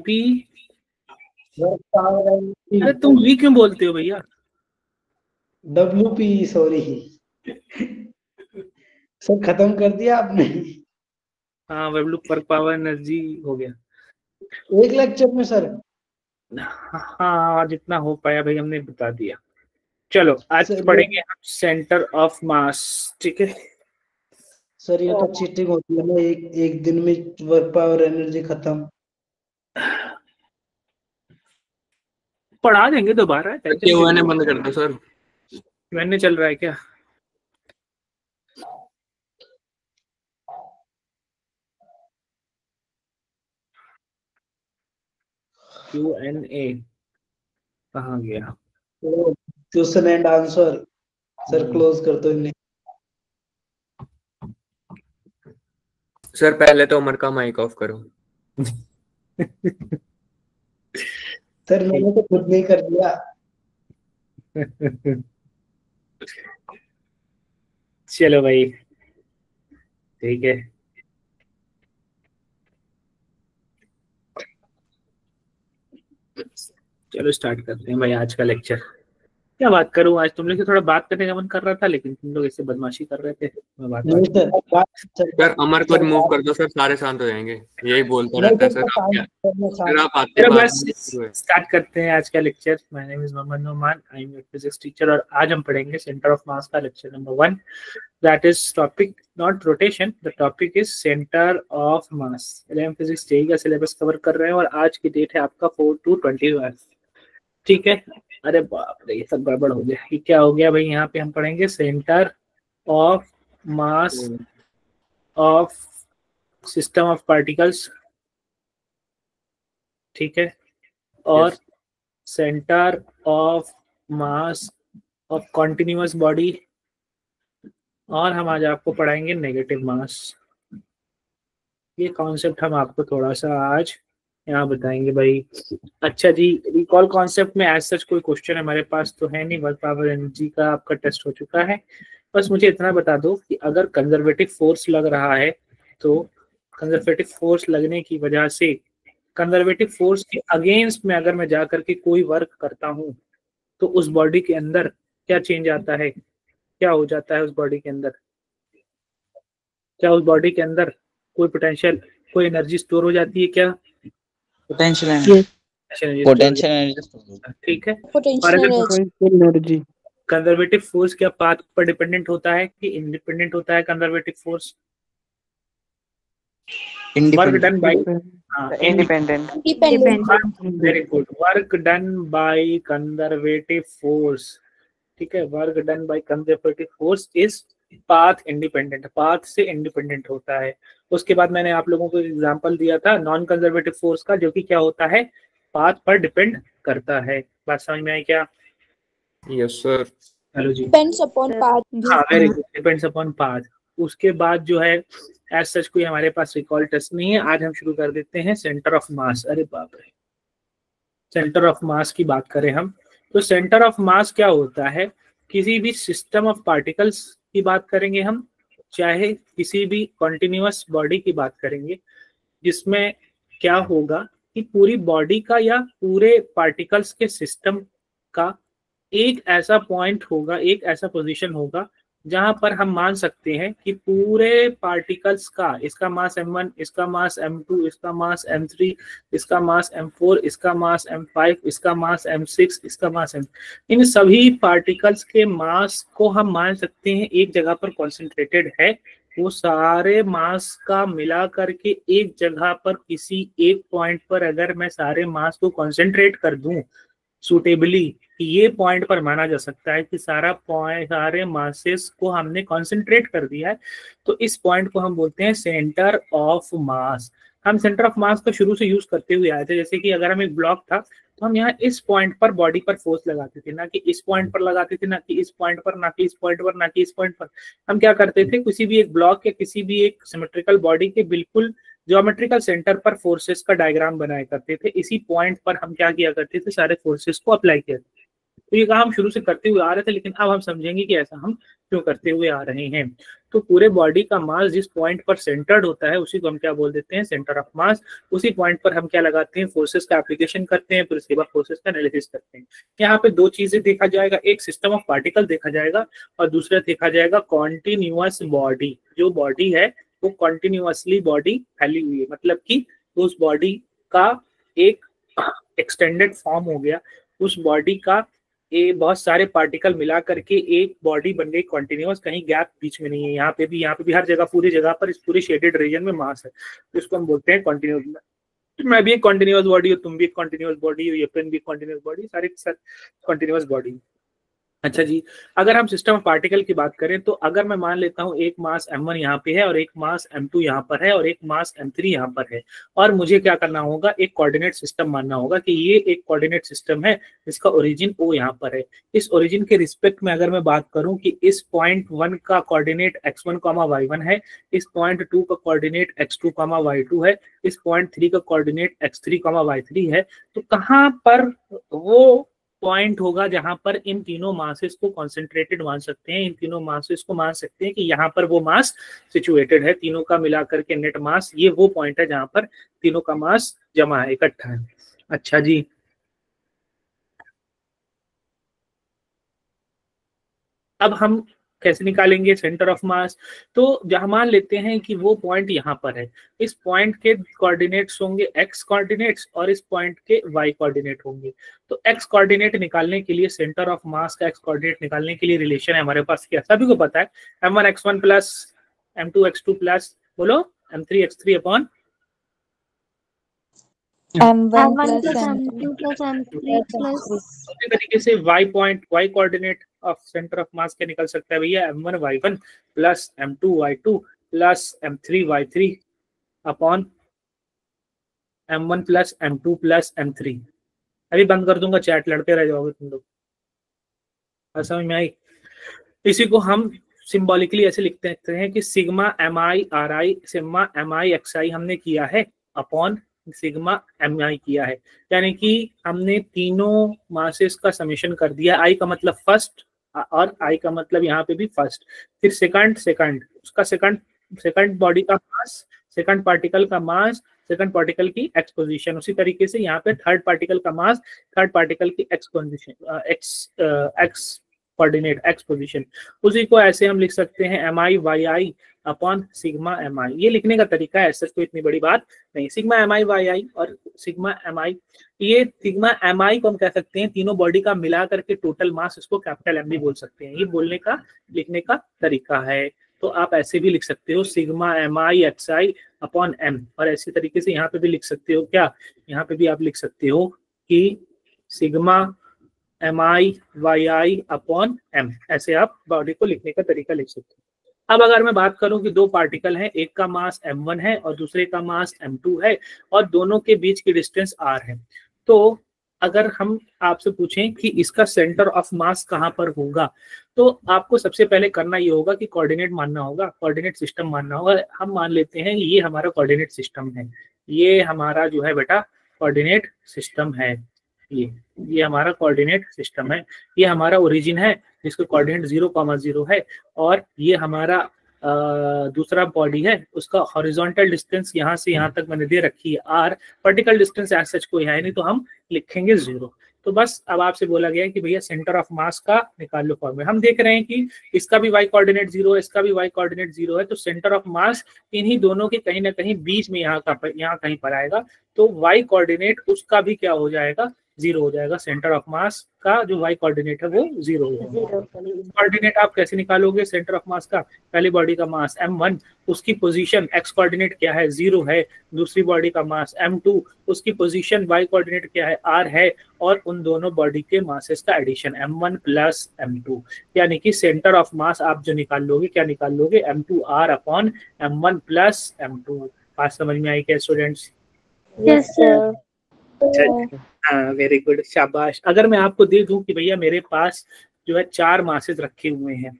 P, अरे तुम we क्यों बोलते हो भैया? WP, सॉरी सर, खत्म कर दिया आपने। हाँ, वेवलुक वर्क पावर एनर्जी हो गया एक लेक्चर में सर। हाँ, जितना हो पाया भाई हमने बता दिया। चलो आज सर पढ़ेंगे हम सेंटर ऑफ मास, ठीक है। सर ये तो चीटिंग होती है ना, एक दिन में वर्क पावर एनर्जी खत्म। पढ़ा देंगे दोबारा, Q&A बंद कर दो सर। मैंने चल रहा है क्या? Q&A कहाँ गया? Question and answer. Sir close कर दो इन्हें। सर पहले तो उमर का माइक ऑफ करो। सर मैंने तो खुद नहीं कर दिया। चलो भाई, ठीक है। चलो स्टार्ट करते हैं भाई आज का लेक्चर। क्या बात करूं, आज तुम लोग से थोड़ा बात करने का मन कर रहा था, लेकिन तुम लोग ऐसे बदमाशी कर रहे थे। मैं बात नहीं सर, अमर को रिमूव कर दो सर, सारे शांत हो जाएंगे। यही बोलता रहता है सर। आप क्या सर, आप आते बस स्टार्ट करते हैं आज का lecture. My name is Mohammed Noman, I am your physics teacher, और आज हम पढ़ेंगे सेंटर ऑफ मास का lecture number 1। That is topic not rotation, the topic is centre of mass. 11 physics JEE का सिलेबस कवर कर रहे हैं और आज की डेट है आपका 4/2/21, ठीक है। अरे बाप रे, ये सब गड़बड़ हो गया। ये क्या हो गया भाई? यहाँ पे हम पढ़ेंगे centre of mass of system of particles, ठीक है, और centre of mass of continuous body, और हम आज आपको पढ़ाएंगे नेगेटिव मास। ये कॉन्सेप्ट हम आपको थोड़ा सा आज यहाँ बताएंगे भाई। अच्छा जी, रिकॉल कॉन्सेप्ट में एज सच कोई क्वेश्चन हमारे पास तो है नहीं। वर्क पावर एनर्जी का आपका टेस्ट हो चुका है। बस मुझे इतना बता दो कि अगर कंजर्वेटिव फोर्स लग रहा है तो कंजर्वेटिव फोर्स लगने की वजह से कंजर्वेटिव फोर्स के अगेंस्ट में अगर मैं जाकर के कोई वर्क करता हूँ तो उस बॉडी के अंदर क्या चेंज आता है, क्या हो जाता है उस बॉडी के अंदर? क्या उस बॉडी के अंदर कोई पोटेंशियल, कोई एनर्जी स्टोर हो जाती है क्या? पोटेंशियल एनर्जी, ठीक है। एनर्जी कंजर्वेटिव फोर्स क्या पाथ पर डिपेंडेंट होता है कि इंडिपेंडेंट होता है? Conservative force work done by independent. Very good, work done by conservative force, ठीक है। Work done by conservative force is path independent, path से इंडिपेंडेंट होता है। उसके बाद मैंने आप लोगों को एग्जांपल दिया था नॉन कंजर्वेटिव फोर्स का, जो कि क्या होता है? पाथ पर डिपेंड करता है। बात समझ में आई क्या? Yes sir. हेलो जी, डिपेंड्स अपॉन पाथ। हाँ very good, depends upon path. उसके बाद जो है एज सच कोई हमारे पास रिकॉल टेस्ट नहीं है। आज हम शुरू कर देते हैं सेंटर ऑफ मास। अरे बाप रे, सेंटर ऑफ मास की बात करें हम तो सेंटर ऑफ मास क्या होता है? किसी भी सिस्टम ऑफ पार्टिकल्स की बात करेंगे हम, चाहे किसी भी कॉन्टिन्यूअस बॉडी की बात करेंगे, जिसमें क्या होगा कि पूरी बॉडी का या पूरे पार्टिकल्स के सिस्टम का एक ऐसा पॉइंट होगा, एक ऐसा पोजीशन होगा जहां पर हम मान सकते हैं कि पूरे पार्टिकल्स का, इसका मास m1, इसका मास m2, इसका मास m3, इसका मास m4, इसका मास m5, इसका मास m6, इसका मास m, इन सभी पार्टिकल्स के मास को हम मान सकते हैं एक जगह पर कॉन्सेंट्रेटेड है। वो सारे मास का मिला करके एक जगह पर किसी एक पॉइंट पर अगर मैं सारे मास को कॉन्सेंट्रेट कर दूं सुटेबली, ये पॉइंट पर माना जा सकता है कि सारे मासेस को हमने कॉन्सेंट्रेट कर दिया है। तो इस पॉइंट को हम बोलते हैं सेंटर ऑफ मास। हम सेंटर ऑफ मास को शुरू से यूज करते हुए आए थे। जैसे कि अगर हम एक ब्लॉक था तो हम यहाँ इस पॉइंट पर बॉडी पर फोर्स लगाते थे, ना कि इस पॉइंट पर लगाते थे, ना कि इस पॉइंट पर, ना कि इस पॉइंट पर, ना कि इस पॉइंट पर। हम क्या करते थे, किसी भी एक ब्लॉक या किसी भी एक सिमेट्रिकल बॉडी के बिल्कुल ज्योमेट्रिकल सेंटर पर फोर्सेस का डायग्राम बनाया करते थे। इसी पॉइंट पर हम क्या किया करते थे, सारे फोर्सेस को अप्लाई किया। तो ये काम हम शुरू से करते हुए आ रहे थे, लेकिन अब हम समझेंगे कि ऐसा हम क्यों करते हुए आ रहे हैं। तो पूरे बॉडी का मास जिस पॉइंट पर सेंटर्ड होता है उसी को हम क्या बोल देते हैं, सेंटर ऑफ मास। उसी पॉइंट पर हम क्या लगाते हैं, फोर्सेस का एप्लीकेशन करते हैं, फिर उसके बाद फोर्सेस का एनालिसिस करते हैं। यहाँ पे दो चीजें देखा जाएगा, एक सिस्टम ऑफ पार्टिकल देखा जाएगा और दूसरा देखा जाएगा कॉन्टिन्यूअस बॉडी। जो बॉडी है वो कॉन्टिन्यूअसली बॉडी फैली हुई है, मतलब कि उस बॉडी का एक एक्सटेंडेड फॉर्म हो गया, उस बॉडी का ये बहुत सारे पार्टिकल मिला करके एक बॉडी बन गई कॉन्टिन्यूअस, कहीं गैप बीच में नहीं है। यहाँ पे भी हर जगह, पूरी जगह पर, इस पूरे शेडेड रीजन में मास है, तो इसको हम बोलते हैं कॉन्टिन्यूअस। मैं भी एक कॉन्टिन्यूअस बॉडी हूँ, तुम भी एक कॉन्टिन्यूअस बॉडी हो, ये पेन भी कॉन्टिन्यूअस बॉडी, सारे कॉन्टिन्यूअस बॉडी। अच्छा जी, अगर हम सिस्टम ऑफ पार्टिकल की बात करें तो अगर मैं मान लेता हूँ एक मास m1 यहाँ पे है और एक मास m2 यहाँ पर है और एक मास m3 यहाँ पर है, और मुझे क्या करना होगा, एक कोऑर्डिनेट सिस्टम मानना होगा कि ये एक कोऑर्डिनेट सिस्टम है जिसका ओरिजिन O यहाँ पर है। इस ओरिजिन के रिस्पेक्ट में अगर मैं बात करूँ कि इस पॉइंट 1 का कोऑर्डिनेट x1, y1 है, इस पॉइंट 2 का कोऑर्डिनेट x2, y2 है, इस पॉइंट 3 का कोऑर्डिनेट x3, y3 है, तो कहाँ पर वो पॉइंट होगा जहां पर इन तीनों मासेस को कॉन्सेंट्रेटेड मान सकते हैं, इन तीनों मासेस को मान सकते हैं कि यहाँ पर वो मास सिचुएटेड है, तीनों का मिलाकर के नेट मास, ये वो पॉइंट है जहां पर तीनों का मास जमा है, इकट्ठा है। अच्छा जी, अब हम कैसे निकालेंगे सेंटर ऑफ मास। तो जहां मान लेते हैं कि वो पॉइंट यहाँ पर है, इस पॉइंट के कोऑर्डिनेट्स होंगे x कोऑर्डिनेट्स और इस पॉइंट के y कोऑर्डिनेट होंगे। तो x कोऑर्डिनेट निकालने के लिए, सेंटर ऑफ मास का x कोऑर्डिनेट निकालने के लिए रिलेशन है हमारे पास, क्या सभी को पता है, m1 x1 plus m2 x2 plus बोलो m3 x3 upon m1 plus m2 plus m3 plus। उसी तरीके से y coordinate of centre of मास क्या निकल सकता है भैया, m1 y1 plus m2 y2 plus m3 y3 upon m1 plus m2 plus m3। अभी बंद कर दूंगा चैट, लड़ते रह जाओगे तुम लोग, समझ में आई। इसी को हम सिंबॉलिकली ऐसे लिखते हैं कि सिग्मा एम आई एक्स आई हमने किया है अपॉन सिग्मा एम आई किया है, यानी कि हमने तीनों मासेस का समेशन कर दिया। आई का मतलब फर्स्ट और आई का मतलब यहाँ पे भी फर्स्ट, फिर सेकंड उसका सेकंड बॉडी का मास, सेकंड पार्टिकल का मास, सेकंड पार्टिकल की एक्स पोजीशन। उसी तरीके से यहाँ पे थर्ड पार्टिकल का मास, थर्ड पार्टिकल की x position, x coordinate, x position. उसी को ऐसे हम लिख सकते हैं एम आई वाई आई अपॉन सिग्मा एम आई। ये लिखने का तरीका है, ऐसा कोई इतनी बड़ी बात नहीं। सिग्मा एम आई वाई आई और सिग्मा एम आई, ये सिग्मा एम आई को हम कह सकते हैं तीनों बॉडी का मिला करके टोटल मास, इसको कैपिटल एम भी बोल सकते हैं। ये बोलने का, लिखने का तरीका है। तो आप ऐसे भी लिख सकते हो सिग्मा एम आई एक्स आई अपॉन एम, और ऐसी तरीके से यहाँ पे भी लिख सकते हो, क्या यहाँ पे भी आप लिख सकते हो कि सिग्मा एम आई वाई आई अपॉन एम, ऐसे आप बॉडी को लिखने का तरीका लिख सकते हो। अब अगर मैं बात करूं कि दो पार्टिकल हैं, एक का मास m1 है और दूसरे का मास m2 है और दोनों के बीच की डिस्टेंस r है, तो अगर हम आपसे पूछें कि इसका सेंटर ऑफ मास कहाँ पर होगा, तो आपको सबसे पहले करना ये होगा कि कोऑर्डिनेट मानना होगा, कोऑर्डिनेट सिस्टम मानना होगा। हम मान लेते हैं ये हमारा कोऑर्डिनेट सिस्टम है, ये हमारा जो है बेटा कोऑर्डिनेट सिस्टम है, ये हमारा कोऑर्डिनेट सिस्टम है, ये हमारा ओरिजिन है जिसका कोऑर्डिनेट 0,0 है, और ये हमारा दूसरा बॉडी है, उसका हॉरिजॉन्टल डिस्टेंस यहाँ से यहाँ तक मैंने दे रखी है r, vertical distance as such कोई है नहीं तो हम लिखेंगे 0। तो बस अब आपसे बोला गया है कि भैया सेंटर ऑफ मास का निकाल लो फॉर्मूला। हम देख रहे हैं कि इसका भी y कोऑर्डिनेट 0 है, इसका भी y कोऑर्डिनेट 0 है, तो सेंटर ऑफ मास इन्हीं दोनों के कहीं ना कहीं बीच में यहाँ कहीं पर आएगा, तो y कोऑर्डिनेट उसका भी क्या हो जाएगा, 0 हो जाएगा। सेंटर ऑफ मास का जो y कोऑर्डिनेट है वो 0 हो जाएगा। कोऑर्डिनेट आप कैसे निकालोगे सेंटर ऑफ मास का, पहली बॉडी का मास m1, उसकी पोजीशन x कोऑर्डिनेट क्या है, 0 है, दूसरी बॉडी का मास m2, उसकी पोजीशन y कोऑर्डिनेट क्या है, r है, और उन दोनों बॉडी के मासेस का एडिशन m1 प्लस m2, यानी कि सेंटर ऑफ मास आप जो निकाल लोगे, क्या निकाल लोगे, m2r upon m1 plus m2। बात समझ में आई क्या स्टूडेंट्स? Yes sir. हाँ, वेरी गुड, शाबाश। अगर मैं आपको दे दूं कि भैया मेरे पास जो है 4 मासेस रखे हुए हैं,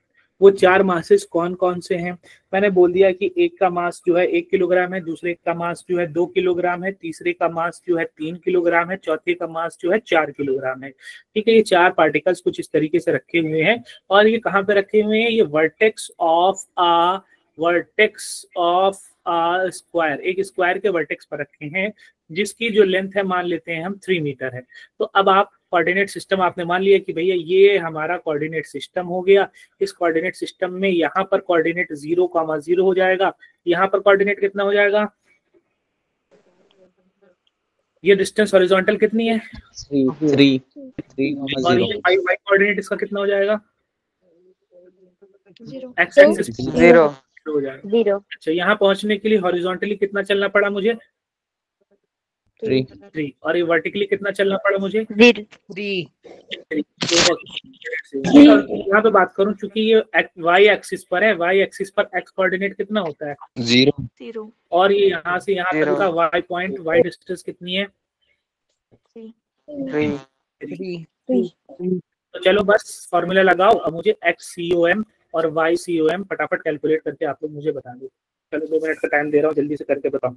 वो 4 मासेस कौन कौन से हैं? मैंने बोल दिया कि एक का मास जो है 1 किलोग्राम है, दूसरे का मास जो है 2 किलोग्राम है, तीसरे का मास जो है 3 किलोग्राम है, चौथे का मास जो है 4 किलोग्राम है। ठीक है, ये 4 पार्टिकल्स कुछ इस तरीके से रखे हुए हैं और ये कहाँ पे रखे हुए हैं? ये वर्टेक्स ऑफ स्क्वायर, एक स्क्वायर के वर्टेक्स पर रखे हैं जिसकी जो लेंथ है मान लेते हैं हम 3 मीटर है। तो अब आप कोऑर्डिनेट सिस्टम आपने मान लिया कि भैया ये हमारा कोऑर्डिनेट सिस्टम हो गया। इस कोऑर्डिनेट सिस्टम में यहाँ पर कोऑर्डिनेट 0,0 हो जाएगा, यहाँ पर कोऑर्डिनेट कितना हो जाएगा? ये डिस्टेंस हॉरिजॉन्टल कितनी है? 3 और ये वाई कोऑर्डिनेट इसका कितना हो जाएगा? 0 एक्स एक्सिस 0 हो जाएगा। 0 अच्छा, यहाँ पहुंचने के लिए हॉरिजॉन्टली कितना चलना पड़ा मुझे? 3। और ये वर्टिकली कितना चलना पड़ा मुझे? 0 यहाँ पे बात करूं, चूंकि ये वाई एक्सिस पर है, वाई एक्सिस पर एक्स कोऑर्डिनेट कितना होता है? 0 और ये यहाँ से यहाँ तक 0 का वाई पॉइंट, वाई डिस्टेंस कितनी है? 3 तो चलो बस फॉर्मूला लगाओ, अब मुझे XCOM और YCOM फटाफट कैलकुलेट करके आप लोग मुझे बता दो। चलो 2 मिनट का टाइम दे रहा हूँ, जल्दी से करके बताओ।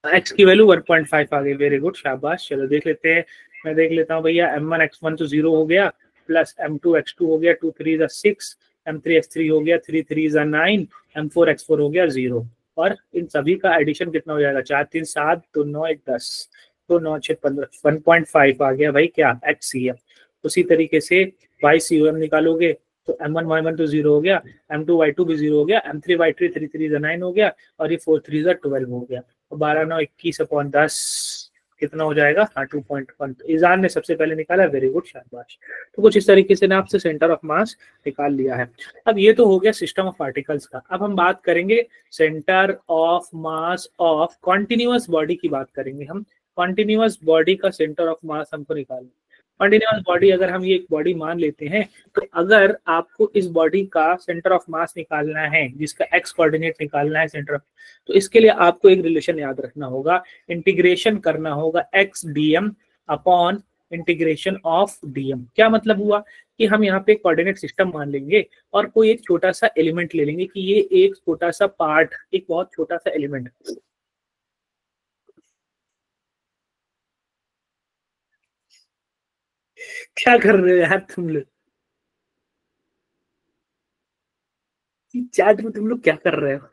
एक्स की वैल्यू 1.5 आ गई, वेरी गुड, शाबाश। चलो देख लेते हैं, मैं देख लेता हूँ भैया। M1 X1 तो 0 हो गया, प्लस M2 X2 हो गया, 2 3 6, M3 X3 हो गया, 3 3 9, M4 X4 हो गया 0। और इन सभी का एडिशन कितना हो जाएगा? 4 3 7, 2 9 1 10, 2 9 6 15, 1.5 आ गया भाई क्या? XCM। उसी तरीके से YCOM निकालोगे तो M1 Y1 तो 0 हो गया, M2 Y2 भी 0 हो गया, M3 Y3 3 3 9 हो गया, और ये 4 3 12 हो गया। 12 9 21/10 कितना हो जाएगा? 2.1। ईजान ने सबसे पहले निकाला, वेरी गुड, शाबाश। तो कुछ इस तरीके से ना आपसे सेंटर ऑफ मास निकाल लिया है। अब ये तो हो गया सिस्टम ऑफ पार्टिकल्स का। अब हम बात करेंगे centre of mass of continuous body की बात करेंगे हम। कॉन्टिन्यूअस बॉडी का सेंटर ऑफ मास हमको निकालना। कॉन्टिन्यूअस बॉडी अगर हम ये एक बॉडी मान लेते हैं, तो अगर आपको इस बॉडी का सेंटर ऑफ मास निकालना है, जिसका एक्स कोऑर्डिनेट निकालना है सेंटर ऑफ, तो इसके लिए आपको एक रिलेशन याद रखना होगा, इंटीग्रेशन करना होगा x dm upon integration of dm। क्या मतलब हुआ कि हम यहाँ पे कोऑर्डिनेट सिस्टम मान लेंगे और कोई एक छोटा सा एलिमेंट ले लेंगे कि ये एक छोटा सा पार्ट, एक बहुत छोटा सा एलिमेंट। क्या कर रहे हो यार तुम लोग? चैट में तुम लोग क्या कर रहे हो?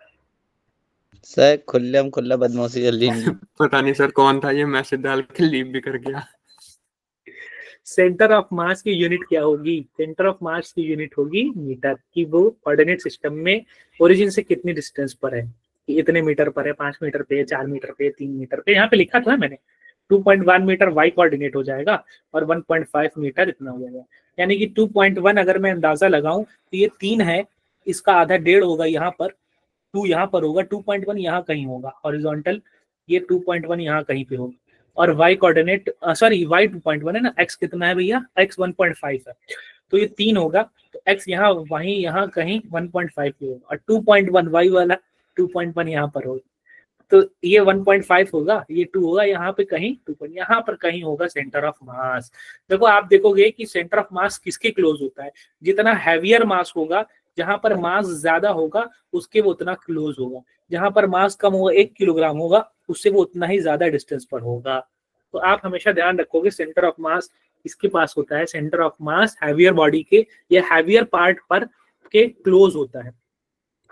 सर खुला बदमाशी चल रही है। पता नहीं सर कौन था ये मैसेज डाल के लीव भी कर गया। सेंटर ऑफ मास की यूनिट क्या होगी? सेंटर ऑफ मास की यूनिट होगी मीटर, कि वो कोऑर्डिनेट सिस्टम में ओरिजिन से कितनी डिस्टेंस पर है, कि इतने मीटर पर है, 5 मीटर पे, 4 मीटर पे, 3 मीटर पे। यहाँ पे लिखा तो है मैंने, 2.1 मीटर वाई कोऑर्डिनेट हो जाएगा और 1.5 मीटर इतना हो जाएगा। यानी कि 2.1 अगर मैं अंदाजा लगाऊं तो ये 3 है, इसका आधा 1.5 होगा यहाँ पर, 2 यहाँ पर होगा, 2.1 यहाँ कहीं होगा हॉरिजॉन्टल, ये 2.1 यहाँ कहीं पे होगा। और y कोऑर्डिनेट, सॉरी y 2.1 है ना, x कितना है भैया? x 1.5 है, तो ये 3 होगा, तो x यहाँ वहीं यहाँ कहीं 1.5 पे होगा, और 2.1 y वाला 2.1 यहाँ पर होगा, तो ये 1.5 होगा, ये 2 होगा, यहाँ पे कहीं 2. यहाँ पर कहीं होगा सेंटर ऑफ मास। देखो आप देखोगे कि सेंटर ऑफ मास किसके क्लोज होता है? जितना हैवियर मास होगा, जहां पर मास ज्यादा होगा उसके वो उतना क्लोज होगा, जहां पर मास कम होगा, 1 किलोग्राम होगा, उससे वो उतना ही ज्यादा डिस्टेंस पर होगा। तो आप हमेशा ध्यान रखोगे सेंटर ऑफ मास किसके पास होता है? Centre of mass heavier body के या हैवियर पार्ट पर के क्लोज होता है।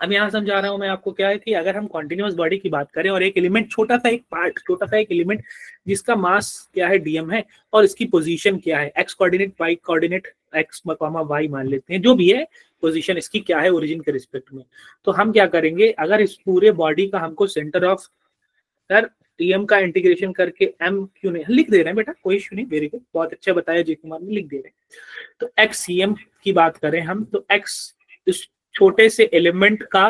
अब यहाँ समझा रहा हूँ मैं आपको क्या है कि अगर हम कॉन्टिन्यूअस बॉडी की बात करें और एक एलिमेंट, छोटा सा एक पार्ट, छोटा सा एक एलिमेंट जिसका मास क्या है? dm है, और इसकी पोजीशन क्या है? x coordinate, y coordinate, x y मान लेते हैं, जो भी है पोजीशन इसकी क्या है ओरिजिन के रिस्पेक्ट में। तो हम क्या करेंगे, अगर इस पूरे बॉडी का हमको सेंटर ऑफ, सर टीएम का इंटीग्रेशन करके एम क्यों नहीं लिख दे रहे हैं बेटा, कोई इश्यू नहीं, वेरी गुड, बहुत अच्छा बताया जी कुमार ने, लिख दे रहे हैं। तो एक्स सी एम की बात करें हम, तो एक्स इस छोटे से एलिमेंट का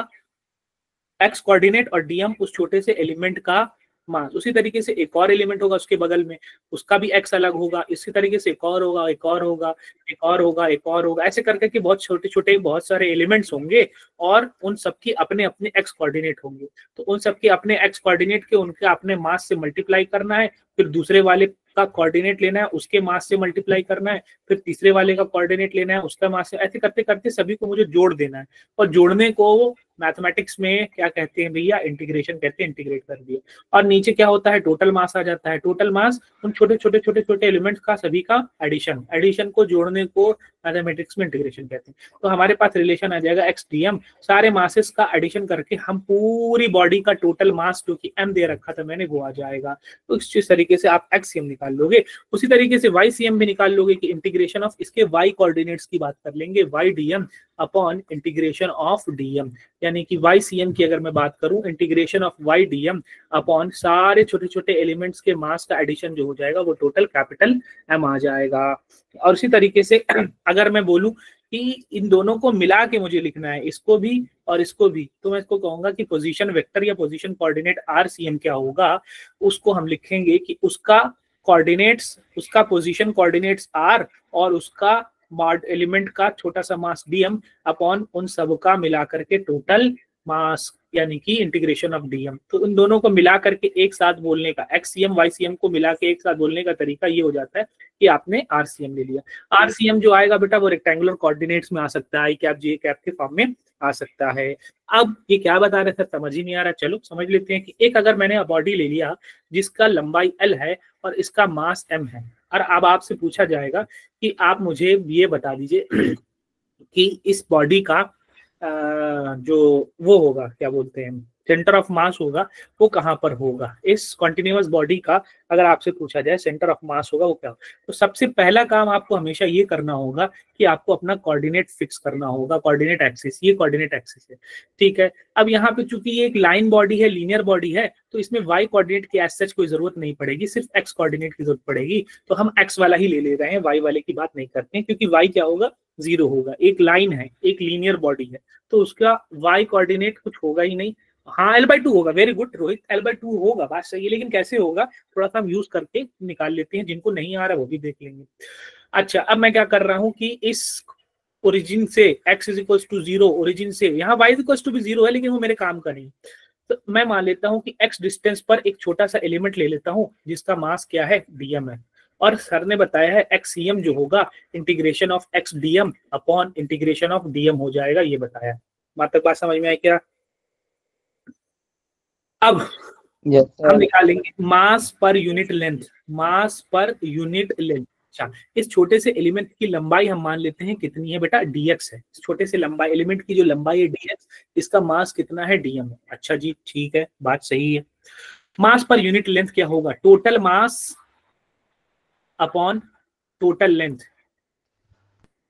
एक्स कोऑर्डिनेट और डीएम उस छोटे से एलिमेंट का मास। उसी तरीके से एक और एलिमेंट होगा उसके बगल में, उसका भी एक्स अलग होगा, इसी तरीके से एक और होगा, एक और होगा, एक और होगा, एक और होगा, ऐसे करके कि बहुत छोटे छोटे बहुत सारे एलिमेंट्स होंगे और उन सबकी अपने अपने एक्स कोऑर्डिनेट होंगे। तो उन सबके अपने एक्स कोऑर्डिनेट के उनके अपने मास से मल्टीप्लाई करना है, फिर दूसरे वाले का कोऑर्डिनेट लेना है, उसके मास से मल्टीप्लाई करना है, फिर तीसरे वाले का कोऑर्डिनेट लेना है, उसका मास से, ऐसे करते करते सभी को मुझे जोड़ देना है। और जोड़ने को मैथमेटिक्स में क्या कहते हैं भैया, इंटीग्रेशन कहते हैं, इंटीग्रेट कर दिया। और नीचे क्या होता है, टोटल मास आ जाता है। टोटल मास उन छोटे छोटे छोटे छोटे एलिमेंट्स का सभी का एडिशन, एडिशन को जोड़ने को मैथमेटिक्स में इंटीग्रेशन कहते हैं। तो हमारे पास रिलेशन आ जाएगा एक्स डी एम, सारे मासेस का एडिशन करके हम पूरी बॉडी का टोटल मास जो कि एम दे रखा था मैंने वो आ जाएगा। तो इस तरीके से आप एक्स सी एम निकाल लोगे। उसी तरीके से वाई सी एम भी निकाल लोगे कि इंटीग्रेशन ऑफ इसके वाई कोऑर्डिनेट्स की बात कर लेंगे, y d m upon integration of dm, यानी कि वाई सी एम की अगर मैं बात करूं, integration of y d m upon सारे छोटे छोटे एलिमेंट्स के मास का एडिशन जो हो जाएगा वो टोटल कैपिटल एम आ जाएगा। और इसी तरीके से अगर मैं बोलूं कि इन दोनों को मिला के मुझे लिखना है, इसको भी और इसको भी, तो मैं इसको कहूंगा कि पोजीशन वेक्टर या position coordinate r c m क्या होगा, उसको हम लिखेंगे कि उसका कोऑर्डिनेट्स, उसका पोजीशन कोऑर्डिनेट्स आर और उसका मॉड एलिमेंट का छोटा सा मास डीएम अपॉन उन सब का मिला करके टोटल मास, यानी कि इंटीग्रेशन ऑफ डीएम। तो उन दोनों को मिला करके एक साथ बोलने का, एक्ससीएम वाईसीएम को मिला के एक साथ बोलने का तरीका ये हो जाता है कि आपने आरसीएम ले लिया। आरसीएम जो आएगा बेटा वो रेक्टेंगुलर कोऑर्डिनेट्स में आ सकता है, आई कैप जे कैप के फॉर्म में आ सकता है। अब ये क्या बता रहे थे, समझ ही नहीं आ रहा, चलो समझ लेते हैं कि एक अगर मैंने बॉडी ले लिया जिसका लंबाई एल है और इसका मास एम है, और अब आपसे पूछा जाएगा कि आप मुझे ये बता दीजिए कि इस बॉडी का जो वो होगा, क्या बोलते हैं, सेंटर ऑफ मास होगा वो कहाँ पर होगा। इस कॉन्टिन्यूअस बॉडी का अगर आपसे पूछा जाए सेंटर ऑफ मास होगा वो क्या होगा, तो सबसे पहला काम आपको हमेशा ये करना होगा कि आपको अपना कोऑर्डिनेट फिक्स करना होगा, कोऑर्डिनेट एक्सिस, ये कोऑर्डिनेट एक्सिस है, ठीक है। अब यहाँ पे चूंकि ये एक लाइन बॉडी है, लीनियर बॉडी है, तो इसमें वाई कोऑर्डिनेट की एज सच कोई जरूरत नहीं पड़ेगी, सिर्फ एक्स कोऑर्डिनेट की जरूरत पड़ेगी। तो हम एक्स वाला ही ले रहे हैं, वाई वाले की बात नहीं करते हैं, क्योंकि वाई क्या होगा, 0 होगा। एक लाइन है, एक लीनियर बॉडी है, तो उसका वाई कोऑर्डिनेट कुछ होगा ही नहीं। हाँ L/2 होगा, वेरी गुड रोहित, L/2 होगा, बात सही है, लेकिन कैसे होगा थोड़ा सा हम यूज करके निकाल लेते हैं, जिनको नहीं आ रहा वो भी देख लेंगे। अच्छा, अब मैं क्या कर रहा हूँ कि इस ओरिजिन से x is equal to 0, origin से यहाँ y इज इक्वल टू भी 0 है, लेकिन वो मेरे काम का नहीं। तो मैं मान लेता हूँ कि x डिस्टेंस पर एक छोटा सा एलिमेंट ले लेता हूँ जिसका मास क्या है, dm है, और सर ने बताया है xcm जो होगा integration of x dm upon integration of dm हो जाएगा, ये बताया। वहां तक बात समझ में आई क्या? अब हम निकालेंगे मास पर यूनिट लेंथ, मास पर यूनिट लेंथ। अच्छा, इस छोटे से एलिमेंट की लंबाई हम मान लेते हैं कितनी है बेटा, dx है। इस छोटे से लंबाई एलिमेंट की जो लंबाई है dx, इसका मास कितना है, dm है। अच्छा जी, ठीक है, बात सही है। मास पर यूनिट लेंथ क्या होगा, total mass upon total length,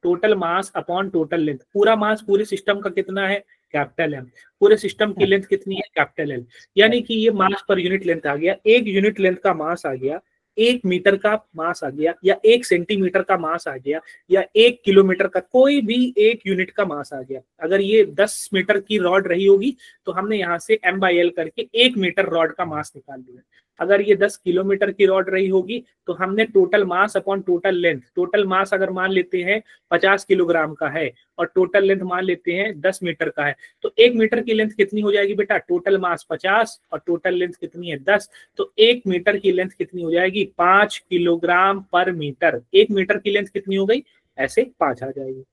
total mass upon total length. पूरा मास पूरे सिस्टम का कितना है, कैपिटल एम। पूरे सिस्टम की लेंथ कितनी है, कैपिटल एल। यानी कि ये मास पर यूनिट लेंथ आ गया, एक यूनिट लेंथ का मास आ गया, 1 मीटर का मास आ गया, या 1 सेंटीमीटर का मास आ गया, या 1 किलोमीटर का, कोई भी एक यूनिट का मास आ गया। अगर ये 10 मीटर की रॉड रही होगी तो हमने यहाँ से m/l करके 1 मीटर रॉड का मास निकाल लिया। अगर ये 10 किलोमीटर की रॉड रही होगी तो हमने total mass upon total length, total mass अगर मान लेते हैं 50 किलोग्राम का है और टोटल लेंथ मान लेते हैं 10 मीटर का है, तो 1 मीटर की लेंथ कितनी हो जाएगी बेटा, टोटल मास 50 और टोटल लेंथ कितनी है 10, तो 1 मीटर की लेंथ कितनी हो जाएगी, 5 किलोग्राम पर मीटर। 1 मीटर की लेंथ कितनी हो गई, ऐसे 5 आ जाएगी।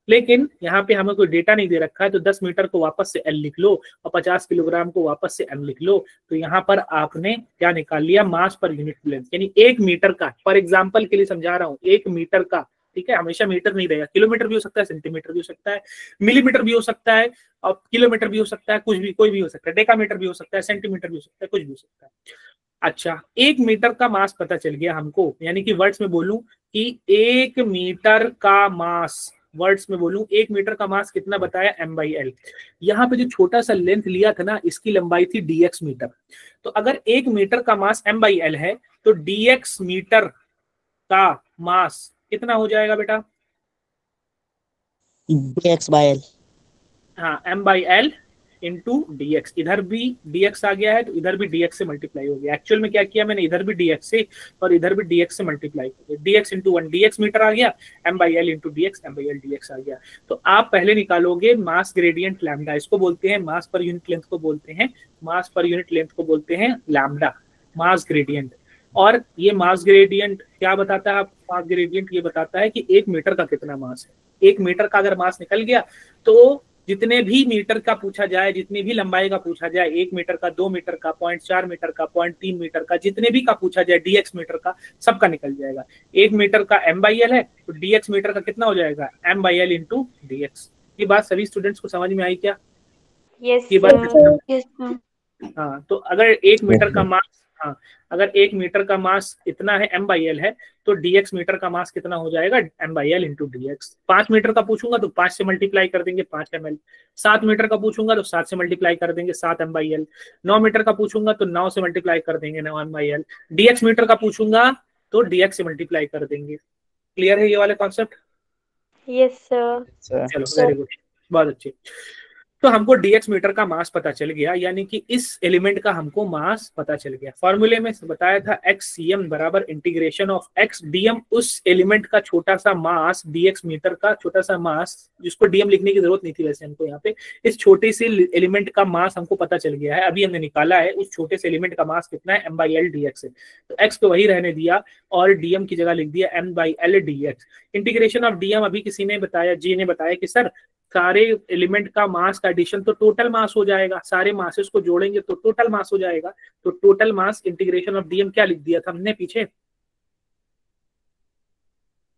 लेकिन यहाँ पे हमें कोई डेटा नहीं दे रखा है, तो 10 मीटर को वापस से L लिख लो और 50 किलोग्राम को वापस से M लिख लो। तो यहाँ पर आपने क्या निकाल लिया, मास पर यूनिट लेंथ, यानी 1 मीटर का, फॉर एग्जांपल के लिए समझा रहा हूँ, 1 मीटर का, ठीक है, हमेशा मीटर नहीं रहेगा, किलोमीटर भी हो सकता है, सेंटीमीटर भी हो सकता है, मिलीमीटर भी हो सकता है, और किलोमीटर भी हो सकता है, कुछ भी, कोई भी हो सकता है, डेकामीटर भी हो सकता है, सेंटीमीटर भी हो सकता है, कुछ भी हो सकता है। अच्छा, 1 मीटर का मास पता चल गया हमको, यानी कि वर्ड्स में बोलूं कि 1 मीटर का मास, वर्ड्स में बोलूं, 1 मीटर का मास कितना बताया, m/l। यहाँ पे जो छोटा सा लेंथ लिया था ना, इसकी लंबाई थी dx मीटर। तो अगर 1 मीटर का मास m/l है तो dx मीटर का मास कितना हो जाएगा बेटा, dx/l। हाँ, m/l इंटू dx। इधर भी dx आ गया है तो इधर भी dx से मल्टीप्लाई हो गया। एक्चुअल में क्या किया मैंने, इधर भी dx से और इधर भी dx से मल्टीप्लाई कर दिया। dx इंटू 1 dx मीटर आ गया, m/l into dx m/l dx आ गया। तो आप पहले निकालोगे मास ग्रेडियंट लैम्डा, इसको बोलते हैं मास पर यूनिट लेंथ को बोलते हैं, मास पर यूनिट लेंथ को बोलते हैं लैम्डा, मास ग्रेडियंट। और ये मास ग्रेडियंट क्या बताता है, मास ग्रेडियंट ये बताता है कि 1 मीटर का कितना मास है। 1 मीटर का अगर मास निकल गया तो जितने भी मीटर का पूछा जाए, जितनी भी लंबाई का पूछा जाए, 1 मीटर का, 2 मीटर का, 0.4 मीटर का, 0.3 मीटर का, जितने भी का पूछा जाए dx मीटर का, सबका निकल जाएगा। 1 मीटर का m/l है तो dx मीटर का कितना हो जाएगा, m/l इंटू dx। ये बात सभी स्टूडेंट्स को समझ में आई क्या? यस ये बात यस मैम। हाँ, तो अगर 1 मीटर का मास, हाँ, अगर 1 मीटर का मास इतना है m/l है तो dx मीटर का मास कितना हो जाएगा, m/l इंटू dx। 5 मीटर का पूछूंगा तो 5 से मल्टीप्लाई कर देंगे 5 ml। 7 मीटर का पूछूंगा तो 7 से मल्टीप्लाई कर देंगे 7 m/l। 9 मीटर का पूछूंगा तो 9 से मल्टीप्लाई कर देंगे 9 m/l। dx मीटर का पूछूंगा तो dx से मल्टीप्लाई कर देंगे। क्लियर है ये वाले कॉन्सेप्ट? Yes sir. चलो वेरी गुड, बहुत अच्छे। तो हमको dx मीटर का मास पता चल गया, यानी कि इस एलिमेंट का हमको मास पता चल गया। फॉर्मूले में बताया था xcm बराबर इंटीग्रेशन ऑफ x dm, उस एलिमेंट का छोटा सा मास, dx मीटर का छोटा सा मास, जिसको dm लिखने की जरूरत नहीं थी वैसे हमको यहाँ पे, इस छोटे से एलिमेंट का मास हमको पता चल गया है। अभी हमने निकाला है उस छोटे से एलिमेंट का मास कितना है, m/l dx है। तो x को वही रहने दिया और dm की जगह लिख दिया m/l dx। Integration of dm अभी किसी ने बताया, जी ने बताया कि सर सारे एलिमेंट का मास का एडिशन तो टोटल मास हो जाएगा, सारे मासेस को जोड़ेंगे तो टोटल मास हो जाएगा। तो total mass integration of DM क्या लिख दिया था हमने पीछे,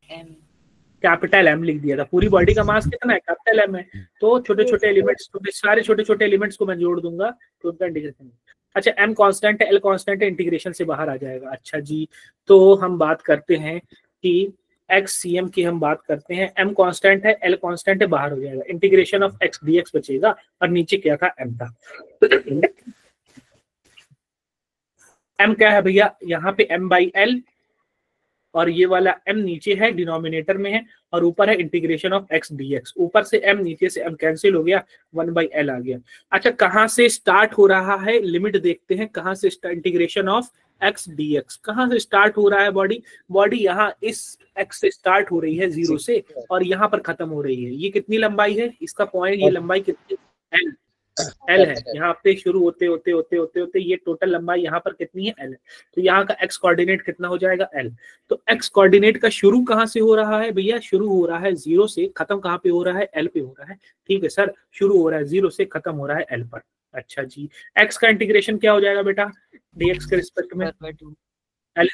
कैपिटल एम लिख दिया था। पूरी बॉडी का मास कितना है, कैपिटल एम है। तो छोटे छोटे एलिमेंट्स, सारे छोटे छोटे एलिमेंट्स को मैं जोड़ दूंगा तो उनका इंटीग्रेशन। अच्छा, एम कांस्टेंट है, एल कांस्टेंट है, इंटीग्रेशन से बाहर आ जाएगा। अच्छा जी, तो हम बात करते हैं कि XCM की हम बात करते हैं, m कांस्टेंट है, l कांस्टेंट है, बाहर हो जाएगा। इंटीग्रेशन ऑफ x dx बचेगा और नीचे क्या था, m था। m क्या है भैया, यहाँ पे m/l और ये वाला m नीचे है, डिनोमिनेटर में है, और ऊपर है इंटीग्रेशन ऑफ x dx। ऊपर से m, नीचे से m कैंसिल हो गया, 1/l आ गया। अच्छा, कहाँ से स्टार्ट हो रहा है, लिमिट देखते हैं कहाँ से इंटीग्रेशन ऑफ x dx कहाँ से स्टार्ट हो रहा है। बॉडी यहाँ इस x से स्टार्ट हो रही है 0 से और यहाँ पर खत्म हो रही है। ये कितनी लंबाई है इसका पॉइंट, ये लंबाई कितनी, l है। यहाँ पे शुरू होते होते होते होते होते ये टोटल लंबाई यहाँ पर कितनी है, l है। तो यहाँ का x कोऑर्डिनेट कितना हो जाएगा, l। तो x कोऑर्डिनेट का शुरू कहाँ से हो रहा है भैया, शुरू हो रहा है 0 से, खत्म कहाँ पे हो रहा है, l पे हो रहा है। ठीक है सर, शुरू हो रहा है 0 से, खत्म हो रहा है l पर। अच्छा जी, x का इंटीग्रेशन क्या हो जाएगा बेटा dx के रिस्पेक्ट में, l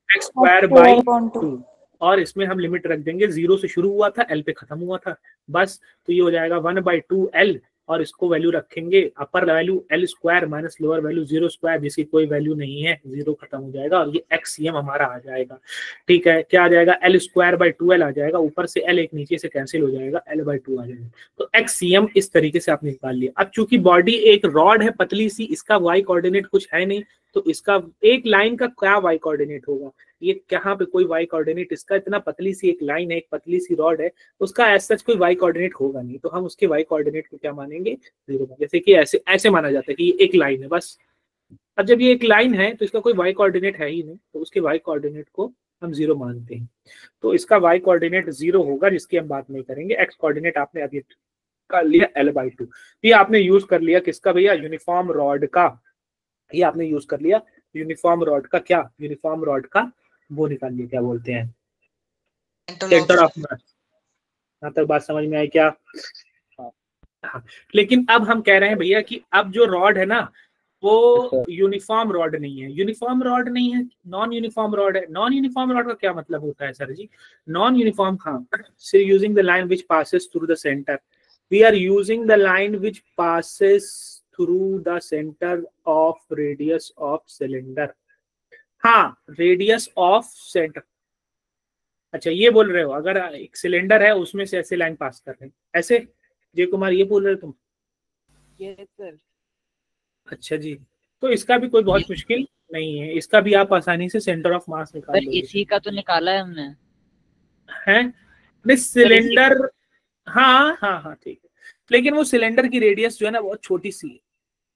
x स्क्वायर बाई 2, और इसमें हम लिमिट रख देंगे 0 से शुरू हुआ था, l पे खत्म हुआ था, बस। तो ये हो जाएगा 1/2l, और इसको वैल्यू रखेंगे अपर value l square minus lower value 0 square, जिसकी कोई वैल्यू नहीं है, 0 खत्म हो जाएगा और ये XCM हमारा आ जाएगा। ठीक है, क्या आ जाएगा, l स्क्वायर बाई 2l आ जाएगा, ऊपर से l एक नीचे से कैंसिल हो जाएगा, l/2 आ जाएगा। तो XCM इस तरीके से आपने निकाल लिया। अब चूंकि बॉडी एक रॉड है पतली सी, इसका y कोऑर्डिनेट कुछ है नहीं, तो इसका एक लाइन का क्या y कोऑर्डिनेट होगा, ये कहाँ पे कोई y कोऑर्डिनेट, इसका इतना पतली सी एक लाइन है, एक पतली सी रॉड है, उसका एज सच कोई y कोऑर्डिनेट होगा नहीं। तो हम उसके y कोऑर्डिनेट को क्या मानेंगे, 0। जैसे कि ऐसे माना जाता है कि ये एक लाइन है बस। अब जब ये एक लाइन है तो इसका कोई y कोऑर्डिनेट है ही नहीं, तो उसके y कोऑर्डिनेट को हम 0 मानते हैं। तो इसका y कोऑर्डिनेट 0 होगा, जिसकी हम बात नहीं करेंगे। x कोऑर्डिनेट आपने अभी कर लिया l/2। ये आपने यूज कर लिया किसका भैया, यूनिफॉर्म रॉड का। ये आपने यूज कर लिया यूनिफॉर्म रॉड का, क्या यूनिफॉर्म रॉड का वो निकाल लिया, क्या बोलते हैं, सेंटर ऑफ मास। यहाँ तक बात समझ में आई क्या? हाँ, लेकिन अब हम कह रहे हैं भैया कि अब जो रॉड है ना वो यूनिफॉर्म रॉड नहीं है। यूनिफॉर्म रॉड नहीं है, नॉन यूनिफॉर्म रॉड है। नॉन यूनिफॉर्म रॉड का क्या मतलब होता है सर जी, नॉन यूनिफॉर्म, हाँ, say using the line which passes through the centre, we are using the line which passes through the centre of radius of cylinder. हाँ, radius of centre, अच्छा ये बोल रहे हो, अगर एक सिलेंडर है उसमें से ऐसे लाइन पास कर रहे हैं ऐसे, जय कुमार ये बोल रहे हो तुम? Yes sir. अच्छा जी, तो इसका भी कोई बहुत मुश्किल नहीं है, इसका भी आप आसानी से सेंटर ऑफ मास निकाल पर लोगे। इसी का तो निकाला है हमने, है नहीं सिलेंडर, हाँ हाँ हाँ ठीक है, लेकिन वो सिलेंडर की रेडियस जो है ना बहुत छोटी सी है,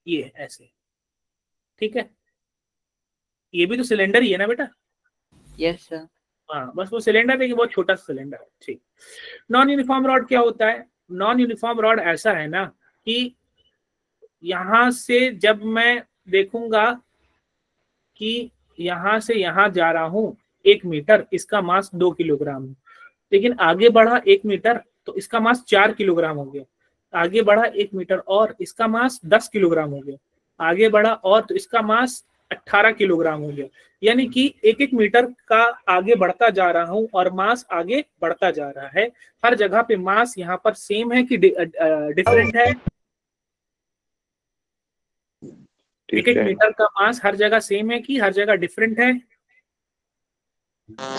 ये ऐसे, ठीक है, ये भी तो सिलेंडर ही है ना बेटा। Yes sir. हाँ बस वो सिलेंडर है कि बहुत छोटा सिलेंडर है, ठीक। नॉन यूनिफॉर्म रॉड क्या होता है? नॉन यूनिफॉर्म रॉड ऐसा है ना कि यहां से जब मैं देखूंगा कि यहां से यहां जा रहा हूं 1 मीटर, इसका मास 2 किलोग्राम है, लेकिन आगे बढ़ा 1 मीटर तो इसका मास 4 किलोग्राम हो गया, आगे बढ़ा 1 मीटर और इसका मास 10 किलोग्राम हो गया, आगे बढ़ा और तो इसका मास 18 किलोग्राम हो गया। यानी कि 1-1 मीटर का आगे बढ़ता जा रहा हूं और मास आगे बढ़ता जा रहा है। हर जगह पे मास यहाँ पर सेम है कि डिफरेंट है? 1-1 मीटर का मास हर जगह सेम है कि हर जगह डिफरेंट है?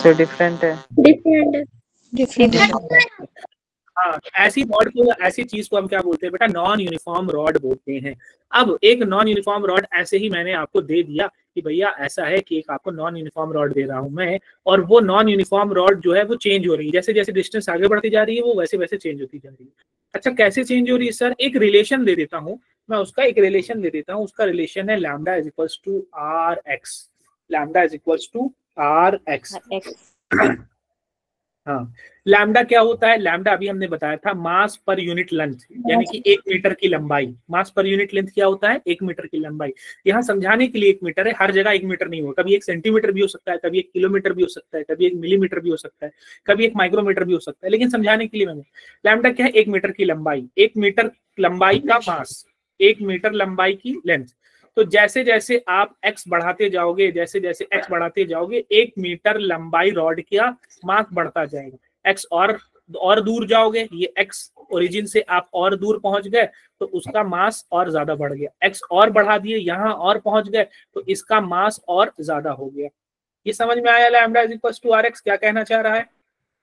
सर डिफरेंट है। हाँ, ऐसी रॉड को, ऐसी चीज को हम क्या बोलते हैं बेटा? नॉन यूनिफॉर्म रॉड बोलते हैं। अब एक नॉन यूनिफॉर्म रॉड ऐसे ही मैंने आपको दे दिया कि भैया ऐसा है कि एक आपको नॉन यूनिफॉर्म रॉड दे रहा हूं मैं, और वो नॉन यूनिफॉर्म रॉड जो है वो चेंज हो रही है, जैसे जैसे डिस्टेंस आगे बढ़ती जा रही है वो वैसे वैसे चेंज होती जा रही है। अच्छा कैसे चेंज हो रही है सर? एक रिलेशन दे देता हूँ मैं, उसका एक रिलेशन दे देता हूँ, उसका रिलेशन है lambda is equals to r x, lambda is equals to r x. हाँ, लैम्डा क्या होता है? लैम्डा अभी हमने बताया था मास पर यूनिट लेंथ, यानी कि 1 मीटर की लंबाई। मास पर यूनिट लेंथ क्या होता है? 1 मीटर की लंबाई। यहाँ समझाने के लिए 1 मीटर है, हर जगह 1 मीटर नहीं होगा, कभी 1 सेंटीमीटर भी हो सकता है, कभी 1 किलोमीटर भी हो सकता है, कभी 1 मिलीमीटर भी हो सकता है, कभी 1 माइक्रोमीटर भी हो सकता है, लेकिन समझाने के लिए मैंने लैम्डा क्या है? 1 मीटर की लंबाई, 1 मीटर लंबाई का मास, 1 मीटर लंबाई की लेंथ। तो जैसे जैसे आप x बढ़ाते जाओगे, जैसे जैसे x बढ़ाते जाओगे 1 मीटर लंबाई रॉड का मास बढ़ता जाएगा। x और दूर जाओगे, ये x ओरिजिन से आप और दूर पहुंच गए तो उसका मास और ज्यादा बढ़ गया, x और बढ़ा दिए यहाँ और पहुंच गए तो इसका मास और ज्यादा हो गया। ये समझ में आया lambda is equals to r x क्या कहना चाह रहा है?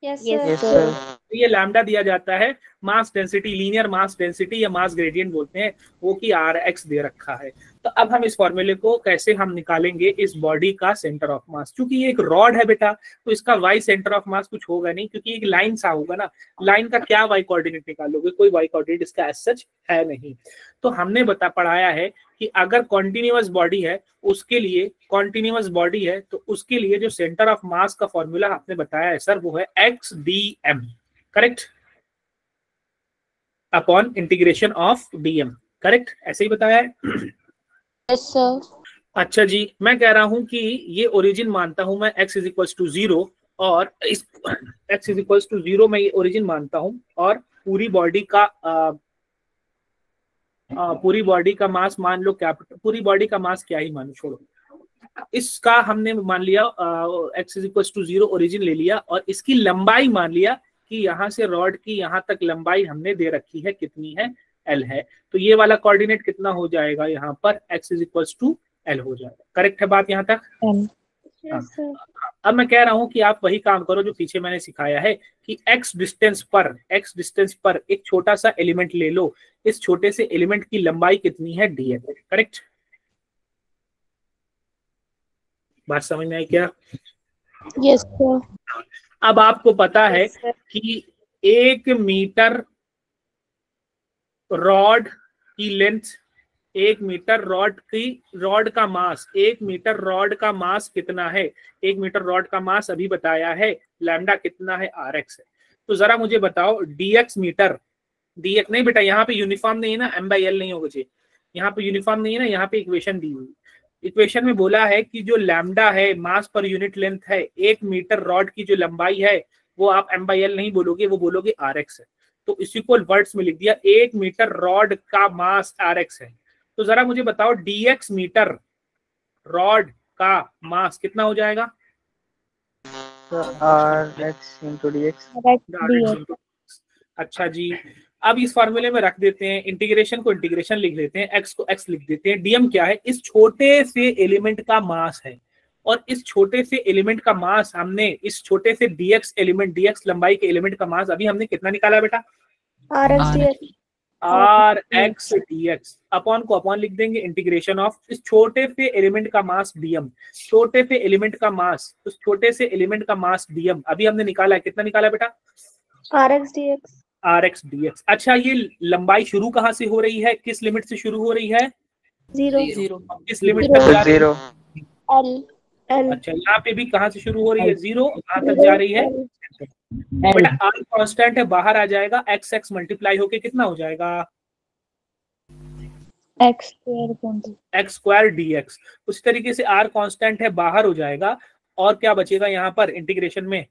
Yes yes sir. सर। तो ये लैम्डा दिया जाता है mass density, linear mass density या मास ग्रेडियंट बोलते हैं, वो कि आर एक्स दे रखा है। तो अब हम इस फॉर्मूले को कैसे हम निकालेंगे इस बॉडी का सेंटर ऑफ मास? क्योंकि ये एक रॉड है बेटा तो इसका वाई सेंटर ऑफ मास कुछ होगा नहीं, क्योंकि एक लाइन सा होगा ना, लाइन का क्या वाई कोऑर्डिनेट निकालोगे? कोई वाई कोऑर्डिनेट इसका एज सच है नहीं। तो हमने पढ़ाया है कि अगर कॉन्टिन्यूअस बॉडी है उसके लिए, कॉन्टिन्यूअस बॉडी है तो उसके लिए जो सेंटर ऑफ मास का फॉर्मूला आपने बताया है सर वो है x d m, correct, upon integration of dm, correct, ऐसे ही बताया है। Yes sir. अच्छा जी, मैं कह रहा हूं कि ये ओरिजिन मानता हूं मैं x इज इक्वल्स टू 0 और इस x इज इक्वल्स टू 0 मैं ये ओरिजिन मानता हूं, और पूरी बॉडी का पूरी बॉडी का मास मान लो कैपिटल, पूरी बॉडी का मास क्या ही मानो, छोड़ो, इसका हमने मान लिया x is equals to 0 origin ले लिया, और इसकी लंबाई मान लिया कि यहाँ से रॉड की यहाँ तक लंबाई हमने दे रखी है, कितनी है? l है। तो ये वाला कोऑर्डिनेट कितना हो जाएगा यहाँ पर? x is equals to l हो जाएगा। करेक्ट है बात यहाँ तक? Yes sir. अब मैं कह रहा हूं कि आप वही काम करो जो पीछे मैंने सिखाया है कि x डिस्टेंस पर एक छोटा सा एलिमेंट ले लो, इस छोटे से एलिमेंट की लंबाई कितनी है? dl, correct? बात समझ में आई क्या? Yes sir. अब आपको पता है कि 1 मीटर रॉड की लेंथ, 1 मीटर रॉड का मास, 1 मीटर रॉड का मास कितना है? 1 मीटर रॉड का मास अभी बताया है, लैम्डा कितना है? आर एक्स है। तो जरा मुझे बताओ dx मीटर, dx नहीं बेटा यहाँ पे यूनिफॉर्म नहीं है ना, m/l नहीं होगा जी, यहाँ पे यूनिफॉर्म नहीं है ना, यहाँ पे इक्वेशन दी हुई, इक्वेशन में बोला है कि जो लैम्डा है मास पर यूनिट लेंथ है, 1 मीटर रॉड की जो लंबाई है वो आप m/l नहीं बोलोगे, वो बोलोगे आर एक्स है। तो इसी को वर्ड्स में लिख दिया, 1 मीटर रॉड का मास आर एक्स है। तो जरा मुझे बताओ dx मीटर रॉड का मास कितना हो जाएगा? rx into dx। अच्छा जी, अब इस फॉर्मूले में रख देते हैं, इंटीग्रेशन को इंटीग्रेशन लिख देते हैं, x को x लिख देते हैं। डीएम क्या है? इस छोटे से एलिमेंट का मास है, और इस छोटे से एलिमेंट का मास हमने, इस छोटे से dx एलिमेंट, dx लंबाई के एलिमेंट का मास अभी हमने कितना निकाला बेटा? R x dx। अपॉन को अपॉन लिख देंगे, इंटीग्रेशन ऑफ इस छोटे से एलिमेंट का मास dm, छोटे से एलिमेंट का मास, उस छोटे से एलिमेंट का मास dm अभी हमने निकाला है, कितना निकाला बेटा? rx dx। अच्छा, ये लंबाई शुरू कहाँ से हो रही है, किस लिमिट से शुरू हो रही है? 0 किस लिमिट तक जा रही है? L अच्छा, यहाँ पे भी कहाँ से शुरू हो रही है? 0, कहाँ तक जा रही है? बेटा r कांस्टेंट है, बाहर आ जाएगा, x x मल्टीप्लाई होके कितना हो जाएगा? x square dx। उसी तरीके से r कांस्टेंट है, बाहर हो जाएगा, और क्या बचेगा यहाँ पर इंटीग्रेशन में?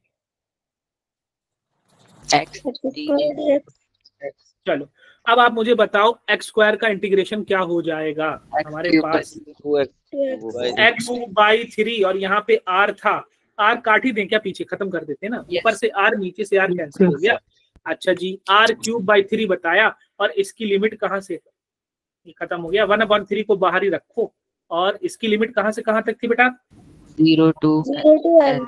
चलो अब आप मुझे बताओ x स्क्वायर का इंटीग्रेशन क्या हो जाएगा? हमारे पास x/3 और यहाँ पे r था, r काट ही दें क्या, पीछे खत्म कर देते हैं ना, ऊपर से r नीचे से r कैंसिल हो गया। अच्छा जी, r³/3 बताया, और इसकी लिमिट कहाँ से खत्म हो गया? 1/3 को बाहर ही रखो, और इसकी लिमिट कहाँ से कहाँ तक थी बेटा? 0 to L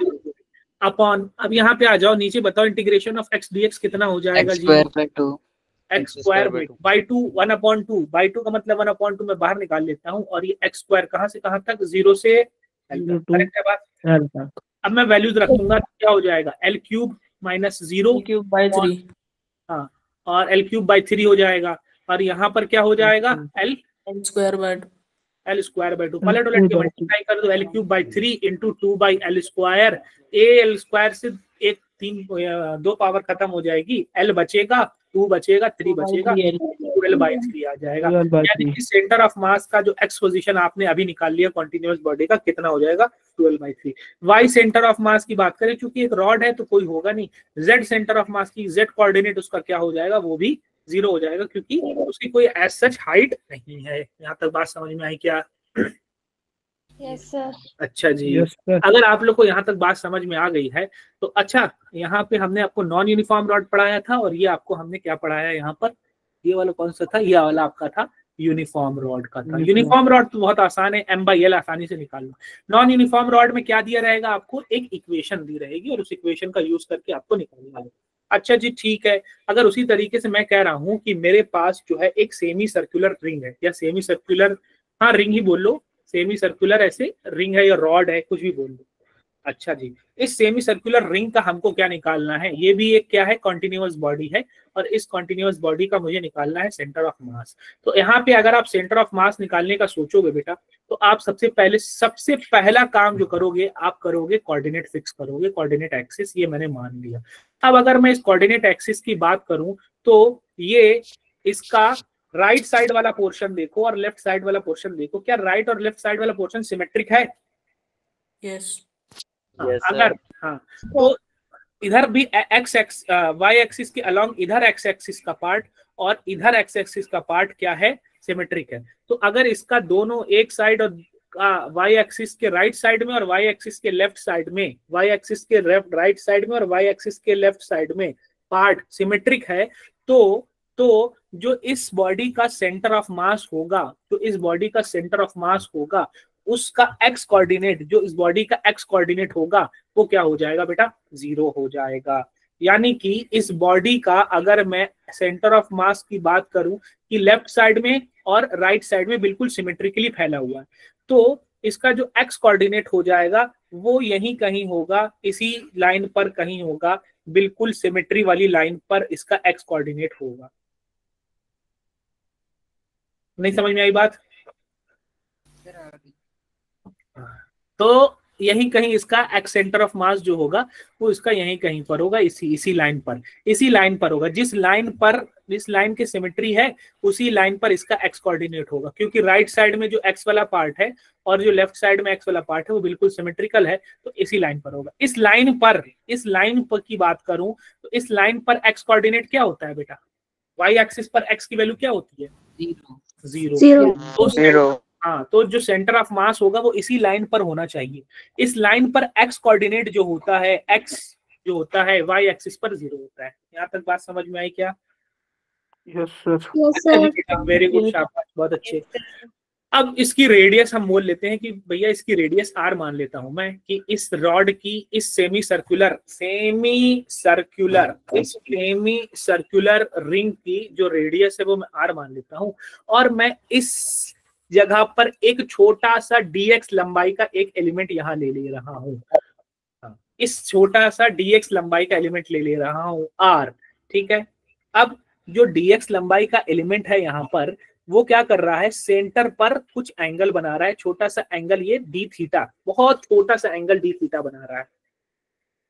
अपॉन, अब यहाँ पे आ जाओ, नीचे बताओ इंटीग्रेशन ऑफ x dx कितना हो जाएगा x जी? square by 2 x square by 2, 1/2, by 2 का मतलब 1/2 मैं बाहर निकाल लेता हूँ, और ये x स्क्वायर कहाँ से कहाँ तक? 0 से L तक, करेक्ट है बात? अब मैं वैल्यूज रखूंगा तो क्या हो जाएगा? L³ - 0 हाँ, और L³/3 हो जाएगा, और यहाँ पर क्या हो जाएगा? L square by 2। पलट उलट के मल्टीप्लाई कर दो, L³/3 into 2/L square. L square से 2 पावर खत्म हो जाएगी, L बचेगा, 2 बचेगा, 3 बचेगा, 12/3 आ जाएगा। यानी कि सेंटर ऑफ मास का जो x पोजीशन आपने अभी निकाल लिया कॉन्टिन्यूअस बॉडी का, कितना हो जाएगा? 12/3। y सेंटर ऑफ मास की बात करें, क्योंकि एक रॉड है तो कोई होगा नहीं। z सेंटर ऑफ मास की, z कोऑर्डिनेट उसका क्या हो जाएगा? वो भी 0 हो जाएगा, क्योंकि उसकी कोई एज सच हाइट नहीं है। यहाँ तक बात समझ में आई क्या? Yes sir. अच्छा जी, अगर आप लोग को यहाँ तक बात समझ में आ गई है तो अच्छा, यहाँ पे हमने आपको नॉन यूनिफॉर्म रॉड पढ़ाया था, और ये आपको हमने क्या पढ़ाया यहाँ पर? ये वाला कौन सा था? ये वाला आपका था यूनिफॉर्म रॉड का था। यूनिफॉर्म रॉड तो बहुत आसान है, M/L आसानी से निकाल लो। नॉन यूनिफॉर्म रॉड में क्या दिया रहेगा आपको? एक इक्वेशन दी रहेगी, और उस इक्वेशन का यूज करके आपको निकालना है। अच्छा जी, ठीक है। अगर उसी तरीके से मैं कह रहा हूँ कि मेरे पास जो है एक सेमी सर्कुलर रिंग है, या सेमी सर्कुलर, हाँ रिंग ही बोल लो, सेमी सर्कुलर ऐसे रिंग है या रॉड है, कुछ भी बोल दो। अच्छा जी, इस सेमी सर्कुलर रिंग का हमको क्या निकालना है? ये भी एक क्या है? कॉन्टिन्यूअस बॉडी है, और इस कॉन्टिन्यूअस बॉडी का मुझे निकालना है सेंटर ऑफ मास। तो यहाँ पे अगर आप सेंटर ऑफ मास निकालने का सोचोगे बेटा, तो आप सबसे पहला काम जो करोगे, आप करोगे कोऑर्डिनेट फिक्स करोगे, कोऑर्डिनेट एक्सिस, ये मैंने मान लिया। अब अगर मैं इस कोऑर्डिनेट एक्सिस की बात करूं, तो ये इसका राइट साइड वाला पोर्शन देखो और लेफ्ट साइड वाला पोर्शन देखो, क्या राइट और लेफ्ट साइड वाला पोर्शन सिमेट्रिक है? यस। अगर हाँ, तो इधर भी वाई एक्सिस के अलोंग इधर एक्स एक्सिस का पार्ट और इधर एक्स एक्सिस का पार्ट क्या है? सिमेट्रिक है। तो अगर इसका दोनों एक साइड और वाई एक्सिस के राइट साइड में और वाई एक्सिस के लेफ्ट साइड में, वाई एक्सिस के राइट साइड में और वाई एक्सिस के लेफ्ट साइड में पार्ट सिमेट्रिक है, तो जो इस बॉडी का सेंटर ऑफ मास होगा, जो इस बॉडी का सेंटर ऑफ मास होगा, उसका एक्स कोऑर्डिनेट, जो इस बॉडी का एक्स कोऑर्डिनेट होगा, वो क्या हो जाएगा बेटा? 0 हो जाएगा। यानी कि इस बॉडी का अगर मैं सेंटर ऑफ मास की बात करूं कि लेफ्ट साइड में और राइट साइड में बिल्कुल सिमेट्रिकली फैला हुआ है, तो इसका जो एक्स कोऑर्डिनेट हो जाएगा वो यहीं कहीं होगा, इसी लाइन पर कहीं होगा, बिल्कुल सिमेट्री वाली लाइन पर इसका एक्स कोऑर्डिनेट होगा। नहीं समझ में आई बात? तो यहीं कहीं इसका एक्स सेंटर ऑफ मास जो होगा वो इसका यहीं कहीं पर होगा, इसी लाइन पर होगा। जिस लाइन की सिमेट्री है उसी लाइन पर इसका एक्स कोऑर्डिनेट होगा, क्योंकि राइट साइड में जो एक्स वाला पार्ट है और जो लेफ्ट साइड में एक्स वाला पार्ट है वो बिल्कुल सिमेट्रिकल है, तो इसी लाइन पर होगा। इस लाइन पर की बात करूं तो इस लाइन पर एक्स कोऑर्डिनेट क्या होता है बेटा? वाई एक्सिस पर एक्स की वैल्यू क्या होती है? 0। हाँ, तो जो सेंटर ऑफ मास होगा वो इसी लाइन पर होना चाहिए। इस लाइन पर एक्स कोऑर्डिनेट जो होता है, एक्स जो होता है वाई एक्सिस पर 0 होता है। यहाँ तक बात समझ में आई क्या? Yes sir. वेरी गुड, शाबाश, बहुत अच्छे। अब इसकी रेडियस हम बोल लेते हैं कि भैया इसकी रेडियस r मान लेता हूं मैं कि इस रॉड की इस सेमी सर्कुलर रिंग की जो रेडियस है वो मैं r मान लेता हूं, और मैं इस जगह पर एक छोटा सा dx लंबाई का एक एलिमेंट यहां ले रहा हूं, इस छोटा सा dx लंबाई का एलिमेंट ले रहा हूं r, ठीक है। अब जो dx लंबाई का एलिमेंट है यहाँ पर वो क्या कर रहा है, सेंटर पर कुछ एंगल बना रहा है, छोटा सा एंगल, ये डी थीटा, बहुत छोटा सा एंगल डी थीटा बना रहा है।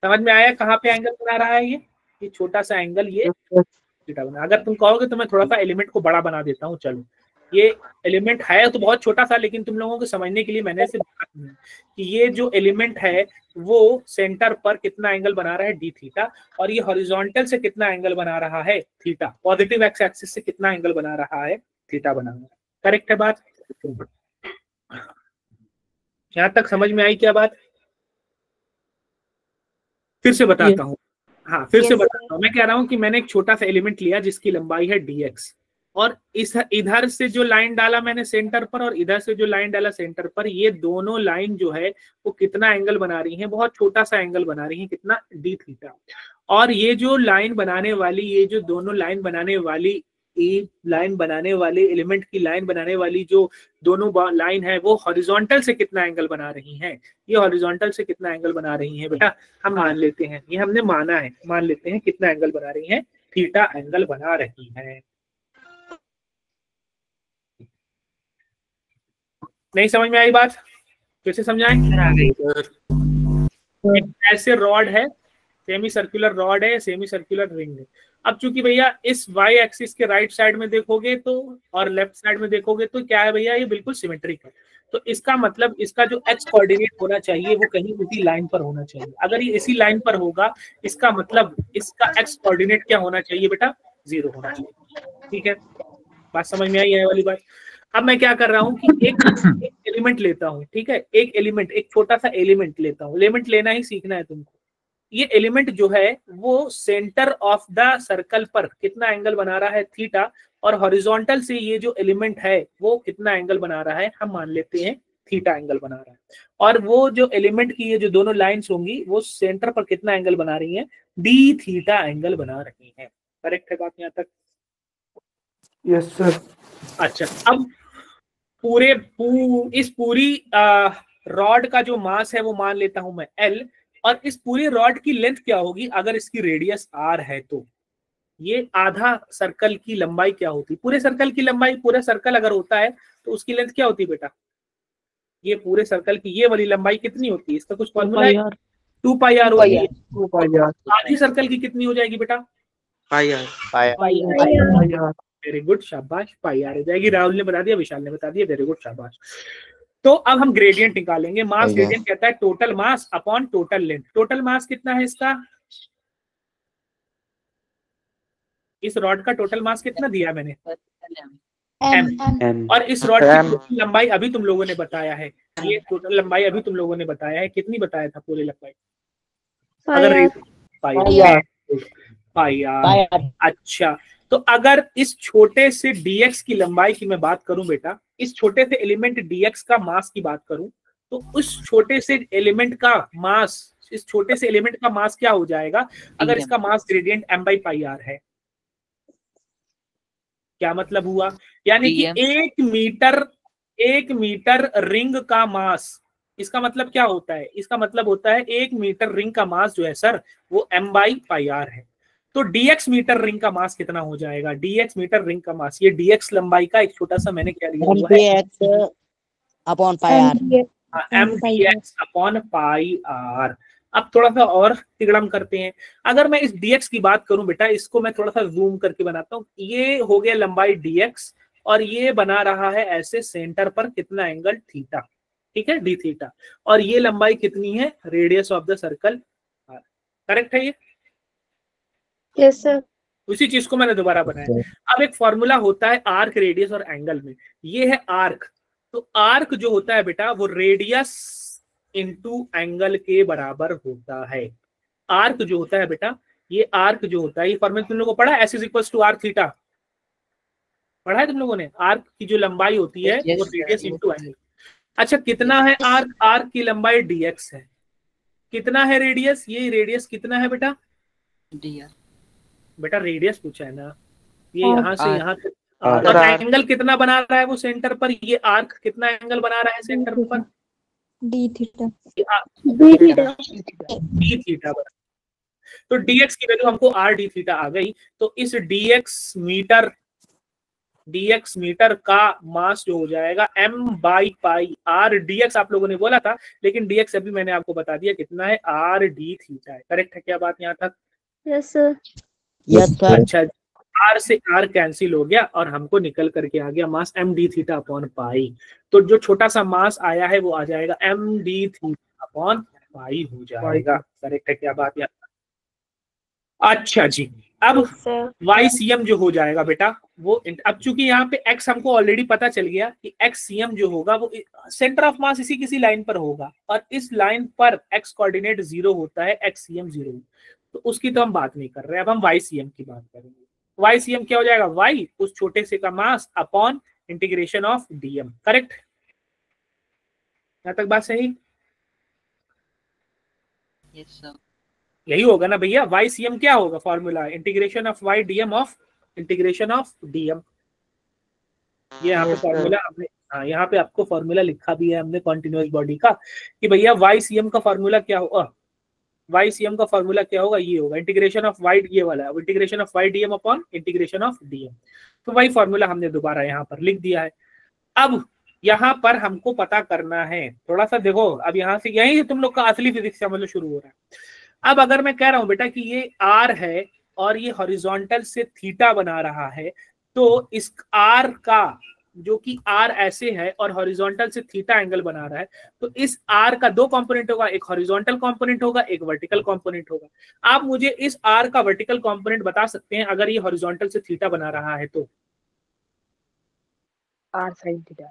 समझ में आया कहाँ पे एंगल बना रहा है ये छोटा सा एंगल ये थीटा बना। अगर तुम कहोगे तो मैं थोड़ा सा एलिमेंट को बड़ा बना देता हूँ, चलो ये एलिमेंट है तो बहुत छोटा सा, लेकिन तुम लोगों को समझने के लिए मैंने सिर्फ कि ये जो एलिमेंट है वो सेंटर पर कितना एंगल बना रहा है डी थीटा, और ये हॉरिजॉन्टल से कितना एंगल बना रहा है थीटा, पॉजिटिव एक्स एक्सिस से कितना एंगल बना रहा है थीटा बना रहा है। करेक्ट है बात? यहां तक समझ में आई क्या बात? फिर से बताता हूँ, हाँ फिर से बताता हूँ। मैं कह रहा हूँ कि मैंने एक छोटा सा एलिमेंट लिया जिसकी लंबाई है dx, और इस इधर से जो लाइन डाला मैंने सेंटर पर और इधर से जो लाइन डाला सेंटर पर, ये दोनों लाइन जो है वो कितना एंगल बना रही हैं, बहुत छोटा सा एंगल बना रही हैं, कितना डी थीटा। और ये जो लाइन बनाने वाली, ये जो दोनों लाइन बनाने वाली, लाइन बनाने वाले एलिमेंट की लाइन बनाने वाली जो दोनों लाइन है वो हॉरिजॉन्टल से कितना एंगल बना रही हैं, ये हॉरिजॉन्टल से कितना एंगल बना रही हैं बेटा, हम मान लेते हैं, ये हमने माना है, मान लेते हैं कितना एंगल बना रही हैं, थीटा एंगल बना रही हैं। नहीं समझ में आई बात? कैसे समझाएं? ऐसे रॉड है, सेमी सर्कुलर रॉड है, सेमी सर्कुलर रिंग है। अब चूंकि भैया इस वाई एक्सिस के राइट साइड में देखोगे तो और लेफ्ट साइड में देखोगे तो क्या है भैया, ये बिल्कुल सिमेट्रिक है। तो इसका मतलब इसका जो एक्स कोऑर्डिनेट होना चाहिए वो कहीं इसी लाइन पर होना चाहिए। अगर ये इसी लाइन पर होगा इसका मतलब इसका एक्स कोऑर्डिनेट क्या होना चाहिए बेटा, 0 होना चाहिए। ठीक है, बात समझ में आई है वाली बात? अब मैं क्या कर रहा हूँ कि एक एलिमेंट लेता हूँ, ठीक है, एक एलिमेंट, एक छोटा सा एलिमेंट लेता हूँ। एलिमेंट लेना ही सीखना है तुमको। ये एलिमेंट जो है वो सेंटर ऑफ द सर्कल पर कितना एंगल बना रहा है, थीटा, और हॉरिजॉन्टल से ये जो एलिमेंट है वो कितना एंगल बना रहा है, हम मान लेते हैं थीटा एंगल बना रहा है। और वो जो एलिमेंट की ये जो दोनों लाइंस होंगी वो सेंटर पर कितना एंगल बना रही हैं, डी थीटा एंगल बना रही हैं। करेक्ट है बात यहाँ तक? Yes sir. अच्छा, अब इस पूरी रॉड का जो मास है वो मान लेता हूं मैं L, और इस पूरी रॉड की लेंथ क्या होगी अगर इसकी रेडियस R है तो ये आधा सर्कल की लंबाई क्या होती? पूरे सर्कल की लंबाई, पूरा सर्कल अगर होता है तो उसकी लेंथ क्या होती बेटा? ये पूरे सर्कल की ये वाली लंबाई कितनी होती है? इसका कुछ फॉर्मूला है? 2 पाई आर होती है। 2 पाई आर। आधी सर्कल की कितनी हो जाएगी बेटा? पाई आर। वेरी गुड, शाबाश, पाई आर हो जाएगी। राहुल ने बता दिया, विशाल ने बता दिया, वेरी गुड, शाबाश। तो अब हम ग्रेडियंट निकालेंगे। मास ग्रेडियंट कहता है total mass upon total length. Total mass कितना है इसका? इस रॉड का टोटल मास कितना दिया मैंने? m। और इस रॉड की लंबाई अभी तुम लोगों ने बताया है, ये टोटल लंबाई अभी तुम लोगों ने बताया है, कितनी बताया था पूरी लंबाई? अगर पाई आर। अच्छा, तो अगर इस छोटे से dx की लंबाई की मैं बात करूं बेटा, इस छोटे से एलिमेंट dx का मास की बात करूं तो उस छोटे से एलिमेंट का मास, इस छोटे से एलिमेंट का मास क्या हो जाएगा अगर इसका मास ग्रेडियंट m/πr है? क्या मतलब हुआ? यानी कि 1 मीटर रिंग का मास, इसका मतलब क्या होता है? इसका मतलब होता है 1 मीटर रिंग का मास जो है सर वो m/πr है। तो dx मीटर रिंग का मास कितना हो जाएगा? dx मीटर रिंग का मास, ये dx लंबाई का एक छोटा सा मैंने क्या लिया हुआ है, mdx upon pi r. mdx upon pi r. अब थोड़ा सा और तिगड़म करते हैं। अगर मैं इस dx की बात करूं बेटा, इसको मैं थोड़ा सा जूम करके बनाता हूँ। ये हो गया लंबाई dx और ये बना रहा है ऐसे सेंटर पर कितना एंगल, थीटा, ठीक है, डी थीटा। और ये लंबाई कितनी है? Radius of the circle. Correct है ये? Yes sir. उसी चीज को मैंने दोबारा बनाया। अब एक फॉर्मूला होता है आर्क, रेडियस और एंगल में। ये है आर्क। तो आर्क जो होता है बेटा वो रेडियस इनटू एंगल के बराबर होता है। आर्क जो होता है बेटा, ये आर्क जो होता है, ये फॉर्मूला तुम लोगों को पढ़ा, S = R थीटा। पढ़ा है तुम लोगों ने? आर्क की जो लंबाई होती है वो रेडियस इंटू एंगल। अच्छा कितना है आर्क? आर्क की लंबाई dx है। कितना है रेडियस? ये रेडियस कितना है बेटा? बेटा रेडियस पूछा है ना, ये यहाँ से यहाँ तक। और एंगल कितना बना रहा है वो सेंटर पर? ये आर्क कितना एंगल बना रहा है सेंटर पर? D theta. D theta. तो dx की वैल्यू हमको r d थीटा आ गई। तो इस dx मीटर का मास जो हो जाएगा m/π r। dx आप लोगों ने बोला था, लेकिन dx अभी मैंने आपको बता दिया कितना है, r d थीटा है। करेक्ट है क्या बात यहाँ तक? Yes sir. Yes sir. अच्छा, r से r कैंसिल हो गया और हमको निकल करके आ गया मास m d theta upon pi. तो जो छोटा सा मास आया है वो आ जाएगा m d theta upon pi हो जाएगा। करेक्ट है क्या बात यहाँ? अच्छा जी, अब YCM जो हो जाएगा बेटा वो, अब चूंकि यहाँ पे x हमको ऑलरेडी पता चल गया कि XCM जो होगा वो सेंटर ऑफ मास इसी किसी लाइन पर होगा, और इस लाइन पर x कोऑर्डिनेट 0 होता है, XCM 0। तो उसकी तो हम बात नहीं कर रहे, अब हम YCM की बात करेंगे। YCM क्या हो जाएगा? y उस छोटे से का mass upon integration of dm। Correct? यहाँ तक बात सही? Yes sir. यही होगा ना भैया। YCM क्या होगा formula? Integration of y dm of integration of dm। ये यहाँ पे फॉर्मूला हमने, हाँ यहाँ पे आपको फॉर्मूला लिखा भी है हमने कॉन्टिन्यूअस बॉडी का, कि भैया YCM का फॉर्मूला क्या होगा? YCM का फॉर्मूला क्या होगा? ये होगा इंटीग्रेशन ऑफ y, ये वाला integration of y dm upon integration of dm। तो वही फॉर्मूला हमने दोबारा यहाँ पर लिख दिया है। अब यहाँ पर हमको पता करना है, थोड़ा सा देखो, अब यहाँ से यही तुम लोग का असली फिजिक्स समझ शुरू हो रहा है। अब अगर मैं कह रहा हूं बेटा कि ये r है और ये हॉरिजॉन्टल से थीटा बना रहा है, तो इस r का जो कि r ऐसे है और हॉरिजॉन्टल से थीटा एंगल बना रहा है, तो इस r का दो कंपोनेंट होगा, एक हॉरिजॉन्टल कंपोनेंट होगा, एक वर्टिकल कंपोनेंट होगा। आप मुझे इस r का वर्टिकल कंपोनेंट बता सकते हैं अगर ये हॉरिजॉन्टल से थीटा बना रहा है तो? r sin theta.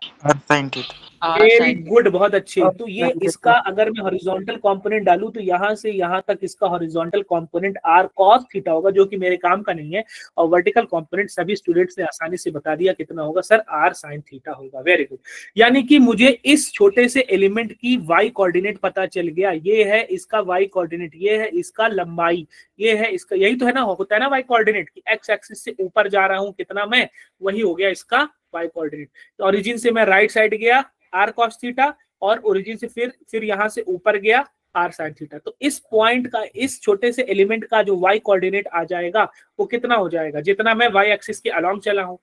Very good, बहुत अच्छे। तो ये इसका अगर मैं हॉरिजॉन्टल कंपोनेंट डालूं तो यहाँ से यहाँ तक इसका horizontal component r cos theta होगा, जो कि मेरे काम का नहीं है। और वर्टिकल कंपोनेंट सभी स्टूडेंट्स ने आसानी से बता दिया कितना होगा सर, r sin थीटा होगा। Very good. यानी कि मुझे इस छोटे से एलिमेंट की y कोऑर्डिनेट पता चल गया। ये है इसका y कोऑर्डिनेट, ये है इसका लंबाई, ये है इसका, यही तो है ना, होता है ना y कोऑर्डिनेट की x एक्सिस से ऊपर जा रहा हूं कितना मैं, वही हो गया इसका y कोऑर्डिनेट। तो ओरिजिन से मैं राइट साइड गया r cos थीटा, और ओरिजिन से फिर यहां से ऊपर गया r sin थीटा। तो इस पॉइंट का, इस छोटे से एलिमेंट का जो y कोऑर्डिनेट आ जाएगा वो कितना हो जाएगा? जितना मैं y एक्सिस के अलोंग चला हूं।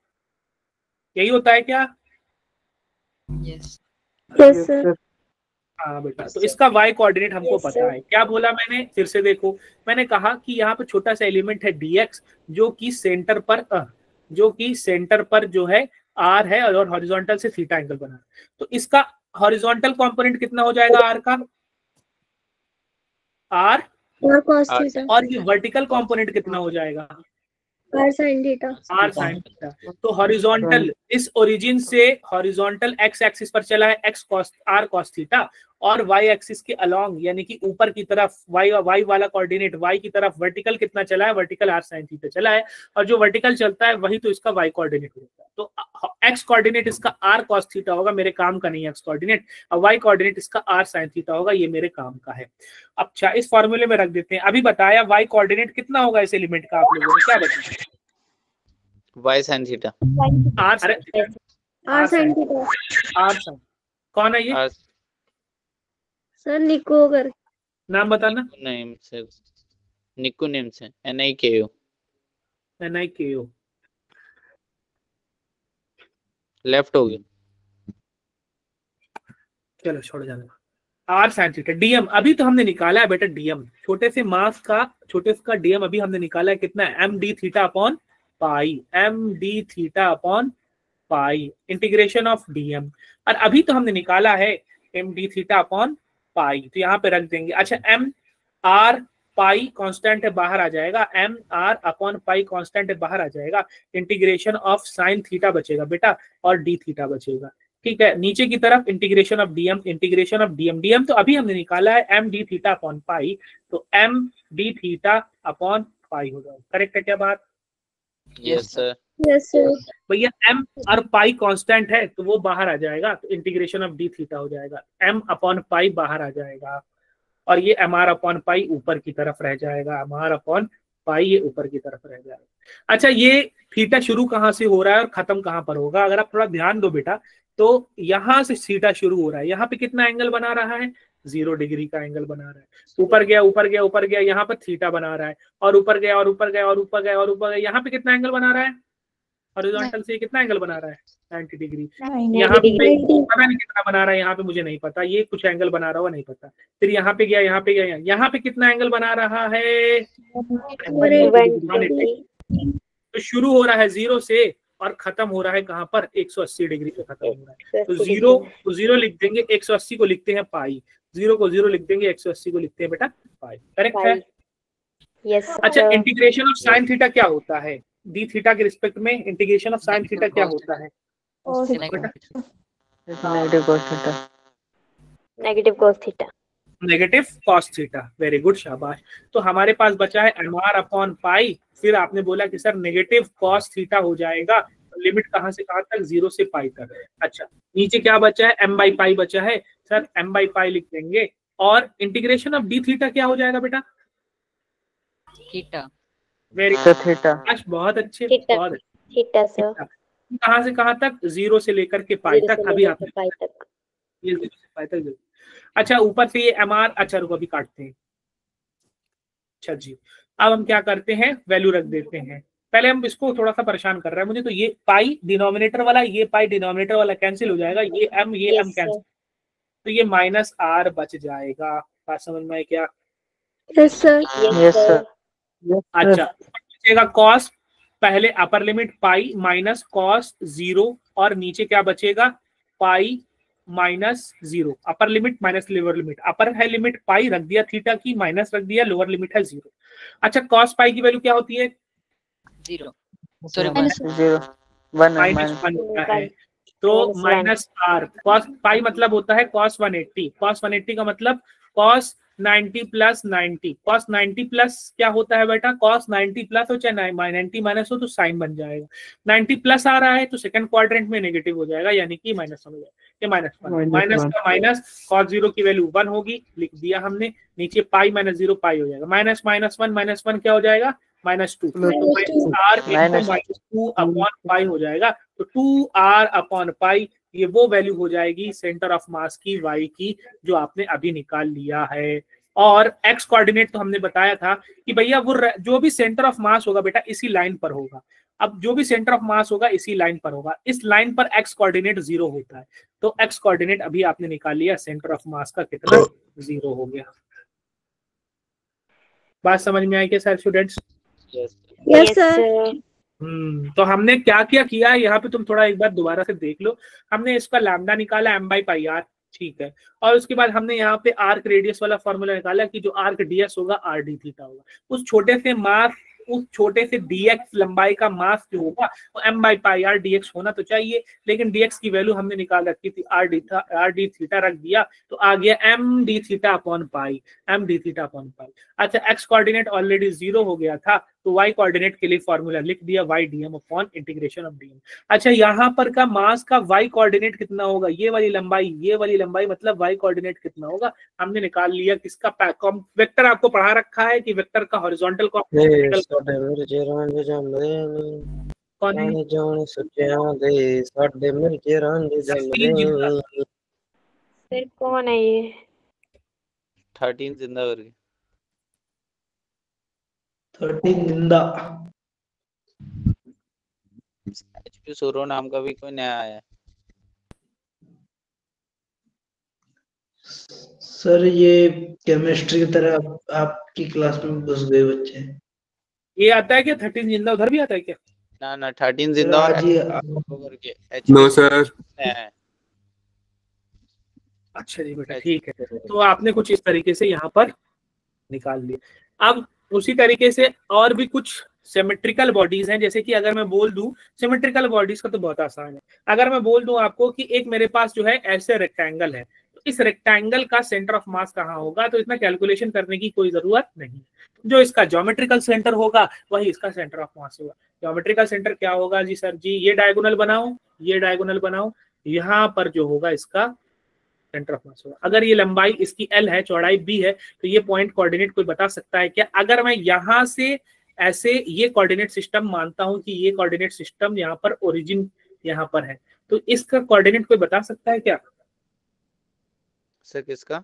यही होता है क्या? Yes sir. हाँ बेटा, तो इसका y कोऑर्डिनेट हमको पता है। क्या बोला मैंने? फिर से देखो, मैंने कहा कि यहाँ पे छोटा सा एलिमेंट है dx, जो कि सेंटर पर जो है r है और हॉरिजॉन्टल से थीटा एंगल बना। तो इसका हॉरिजॉन्टल कंपोनेंट कितना हो जाएगा r का? r cos theta. और ये वर्टिकल कंपोनेंट कितना हो जाएगा? r sin theta. r sin theta. तो हॉरिजॉन्टल इस ओरिजिन से हॉरिजॉन्टल x एक्सिस पर चला है r cos थीटा, और y एक्सिस के अलोंग यानी कि ऊपर की तरफ y वाला कोऑर्डिनेट y की तरफ वर्टिकल कितना चला है? वर्टिकल r sin थीटा चला है, और जो वर्टिकल चलता है वही तो इसका y कोऑर्डिनेट होता है। तो x कोऑर्डिनेट इसका r cos थीटा होगा, मेरे काम का नहीं है x कोऑर्डिनेट, और y कोऑर्डिनेट इसका r sin थीटा होगा, ये मेरे काम का है। अच्छा, इस फॉर्मूले में रख देते हैं। अभी बताया y कोऑर्डिनेट कितना होगा इस एलिमेंट का, आप लोगों ने क्या बताया? y sin theta. r sin theta. r sin कौन है ये? सर निको कर नाम बताना। नेम से, निको नेम से, NIKO। लेफ्ट हो गया, चलो छोड़ जाना। r sin थीटा dm अभी तो हमने निकाला है बेटा, dm छोटे से मास का, छोटे का dm अभी हमने निकाला है कितना है? m d theta upon pi integration of dm। और अभी तो हमने निकाला है m d theta upon pi, तो यहाँ पे रख देंगे। अच्छा, m r पाई कांस्टेंट है, बाहर आ जाएगा, m r upon pi constant है, बाहर आ जाएगा। इंटीग्रेशन ऑफ साइन थीटा बचेगा बेटा, और d थीटा बचेगा। ठीक है, नीचे की तरफ इंटीग्रेशन ऑफ dm, तो अभी हमने निकाला है m d theta upon pi, तो m d theta upon pi हो जाएगा। करेक्ट है क्या बात? Yes sir. Yes sir. भैया m और पाई कांस्टेंट है तो वो बाहर आ जाएगा, तो इंटीग्रेशन ऑफ डी थीटा हो जाएगा, m अपॉन पाई बाहर आ जाएगा और ये mr अपॉन पाई ऊपर की तरफ रह जाएगा, mr अपॉन पाई ये ऊपर की तरफ रह जाएगा। अच्छा, ये थीटा शुरू कहाँ से हो रहा है और खत्म कहाँ पर होगा? अगर आप थोड़ा ध्यान दो बेटा, तो यहाँ से थीटा शुरू हो रहा है, यहाँ पे कितना एंगल बना रहा है? 0 डिग्री का एंगल बना रहा है। ऊपर गया ऊपर गया ऊपर गया, यहाँ पर थीटा बना रहा है, और ऊपर गया और ऊपर गया और ऊपर गया और ऊपर गया, यहाँ पे कितना एंगल बना रहा है? हॉरिजॉन्टल से कितना एंगल बना रहा है? 90 डिग्री। यहाँ पे पता नहीं कितना बना रहा है, यहाँ पे मुझे नहीं पता, ये कुछ एंगल बना रहा होगा, नहीं पता। फिर यहाँ पे गया, यहाँ पे गया, यहाँ पे कितना एंगल बना रहा है? 180। तो शुरू हो रहा है 0 से और खत्म हो रहा है कहाँ पर? 180 डिग्री पे खत्म हो रहा है। तो 0 लिख देंगे, 180 को लिखते हैं पाई, 0 को 0 लिख देंगे, 180 को लिखते हैं बेटा पाई। करेक्ट है? यस। अच्छा, इंटीग्रेशन ऑफ साइन थीटा क्या होता है? डी थीटा के रिस्पेक्ट में इंटीग्रेशन ऑफ साइन थीटा क्या होता है? Negative cos theta. Negative cos theta. Negative cos theta. Very good, शाबाश। तो हमारे पास बचा है mr अपॉन पाई, फिर आपने बोला कि सर नेगेटिव cos थीटा हो जाएगा, लिमिट कहाँ से कहाँ तक? 0 से पाई तक। अच्छा, नीचे क्या बचा है? m बाई पाई बचा है, सर m बाई पाई लिख देंगे, और इंटीग्रेशन ऑफ डी थीटा क्या हो जाएगा बेटा? थीटा। Very theta. बहुत अच्छे, थीटा। बहुत अच्छे। Theta sir. कहाँ से कहाँ तक? 0 से लेकर के पाई तक। अभी आपने पाई तक। ये 0 से पाई तक। अच्छा, ऊपर से ये mr, अच्छा रुको अभी काटते हैं। अच्छा जी, अब हम क्या करते हैं? वैल्यू रख देते हैं। पहले हम इसको थोड़ा सा परेशान कर रहे हैं मुझे, तो ये पाई डिनोमिनेटर वाला, ये पाई डिनोमिनेटर वाला कैंसिल हो जाएगा, ये m कैंसिल, तो ये माइनस r बच जाएगा। बात समझ में आई क्या? Yes sir. Yes sir. अच्छा, बचेगा कॉस, पहले upper limit pi minus cos 0, और नीचे क्या बचेगा? Pi minus 0। Upper limit minus lower limit, upper है लिमिट पाई रख दिया थीटा की, माइनस रख दिया, लोअर लिमिट है 0। अच्छा, कॉस पाई की वैल्यू क्या होती है? 0 सॉरी माइनस 1 होता है, तो माइनस r। कॉस पाई मतलब होता है कॉस 180। कॉस 180 का मतलब कॉस 90 प्लस 90। कॉस 90 प्लस क्या होता है बेटा? कॉस 90 प्लस हो चाहे 90 माइनस हो तो साइन बन जाएगा। 90 प्लस आ रहा है तो सेकंड क्वाड्रेंट में नेगेटिव हो जाएगा, यानी कि माइनस हो जाएगा, ये माइनस 1। माइनस का माइनस, कॉस 0 की वैल्यू 1 होगी, लिख दिया हमने। नीचे पाई माइनस 0 पाई हो जाएगा, माइनस माइनस 1 क्या हो जाएगा? -2। तो -2 अपॉन पाई हो जाएगा, तो 2r अपॉन पाई ये वो वैल्यू हो जाएगी सेंटर ऑफ मास की y की, जो आपने अभी निकाल लिया है। और x कोऑर्डिनेट तो हमने बताया था कि भैया वो जो भी सेंटर ऑफ मास होगा बेटा इसी लाइन पर होगा। अब जो भी सेंटर ऑफ मास होगा इसी लाइन पर होगा, इस लाइन पर x कोऑर्डिनेट 0 होता है, तो x कोऑर्डिनेट अभी आपने निकाल लिया, सेंटर ऑफ मास का कितना? 0 हो गया। बात समझ में आई क्या सर स्टूडेंट्स? Yes sir. तो हमने क्या क्या किया है यहाँ पे तुम थोड़ा एक बार दोबारा से देख लो। हमने इसका लैम्डा निकाला m बाई पाई r, ठीक है, और उसके बाद हमने यहाँ पे आर्क रेडियस वाला फॉर्मूला निकाला कि जो आर्क ds होगा r d थीटा होगा। उस छोटे से मास, उस छोटे से dx लंबाई का मास जो होगा वो m by pi r dx होना तो चाहिए, लेकिन dx की वैल्यू हमने निकाल रखी थी r d थीटा रख दिया, तो आ गया m d theta upon pi, m d theta upon pi. अच्छा, x कोऑर्डिनेट ऑलरेडी 0 हो गया था, तो y कोऑर्डिनेट के लिए फॉर्मूला लिख दिया y dm upon integration of dm। अच्छा, यहाँ पर का मास का y कोऑर्डिनेट कितना होगा? ये वाली लंबाई मतलब y कोऑर्डिनेट कितना होगा? हमने निकाल लिया। किसका वेक्टर आपको पढ़ा रखा है कि वेक्टर का हॉरिजॉन्टल कोऑर्डिनेट फिर कौन है ये? 13 जिंदा करके 13 जिंदा। HP सूरो नाम का भी कोई नया आया है। सर ये केमिस्ट्री की तरह आपकी क्लास में घुस गए बच्चे। ये आता है क्या 13 जिंदा? उधर भी आता है क्या? ना 13 जिंदा करके। No sir. अच्छा जी बेटा, ठीक है, तो आपने कुछ इस तरीके से यहाँ पर निकाल लिया। अब उसी तरीके से और भी कुछ सिमेट्रिकल बॉडीज हैं, जैसे कि अगर मैं बोल दूं, सिमेट्रिकल बॉडीज का तो बहुत आसान है। अगर मैं बोल दूं आपको कि एक मेरे पास जो है ऐसे रेक्टेंगल है, तो तो इस रेक्टेंगल का सेंटर ऑफ मास कहाँ होगा, तो इतना कैलकुलेशन करने की कोई जरूरत नहीं। जो इसका ज्योमेट्रिकल सेंटर होगा वही इसका सेंटर ऑफ मास होगा। ज्योमेट्रिकल सेंटर क्या होगा जी सर जी, ये डायगोनल बनाओ, ये डायगोनल बनाओ, यहाँ पर जो होगा इसका सेंटर ऑफ मास होगा। अगर ये लंबाई इसकी L है, चौड़ाई B है, तो ये पॉइंट कोऑर्डिनेट कोई बता सकता है क्या? अगर मैं यहाँ से ऐसे ये कोऑर्डिनेट सिस्टम मानता हूं कि ये कोऑर्डिनेट सिस्टम यहाँ पर ओरिजिन यहाँ पर है, तो इसका कोऑर्डिनेट कोई बता सकता है क्या सर? किसका?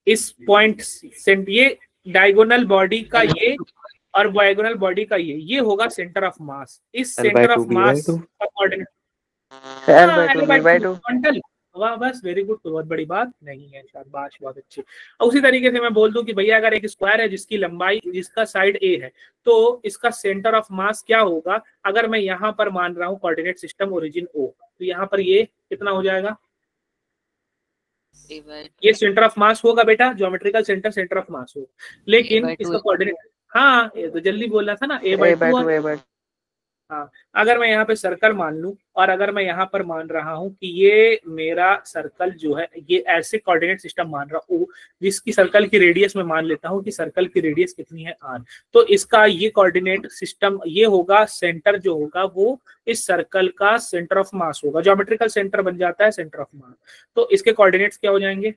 इस पॉइंट ये डायगोनल बॉडी का ये और डायगोनल बॉडी का ये होगा सेंटर ऑफ मास। इस सेंटर ऑफ मास का कोऑर्डिनेट वाह, बस वेरी गुड, बहुत बड़ी बात नहीं है, शाबाश, बहुत अच्छी। उसी तरीके से मैं बोल दूं कि भैया अगर एक स्क्वायर है जिसकी लंबाई, जिसका साइड A है, तो इसका सेंटर ऑफ मास क्या होगा? अगर मैं यहाँ पर मान रहा हूँ कोऑर्डिनेट सिस्टम ओरिजिन O, तो यहाँ पर ये कितना हो जाएगा? ये सेंटर ऑफ मास होगा बेटा, ज्योमेट्रिकल सेंटर, सेंटर ऑफ मास होगा। लेकिन इसका कोऑर्डिनेट, हाँ ये तो जल्दी बोलना था ना, A/2। हाँ, अगर मैं यहाँ पे सर्कल मान लूं और अगर मैं यहाँ पर मान रहा हूँ कि ये मेरा सर्कल जो है, ये ऐसे कोऑर्डिनेट सिस्टम मान रहा हूँ जिसकी सर्कल की रेडियस में मान लेता हूँ कि सर्कल की रेडियस कितनी है R, तो इसका ये कोऑर्डिनेट सिस्टम ये होगा, सेंटर जो होगा वो इस सर्कल का सेंटर ऑफ मास होगा। ज्योमेट्रिकल सेंटर बन जाता है सेंटर ऑफ मास, तो इसके कोऑर्डिनेट्स क्या हो जाएंगे?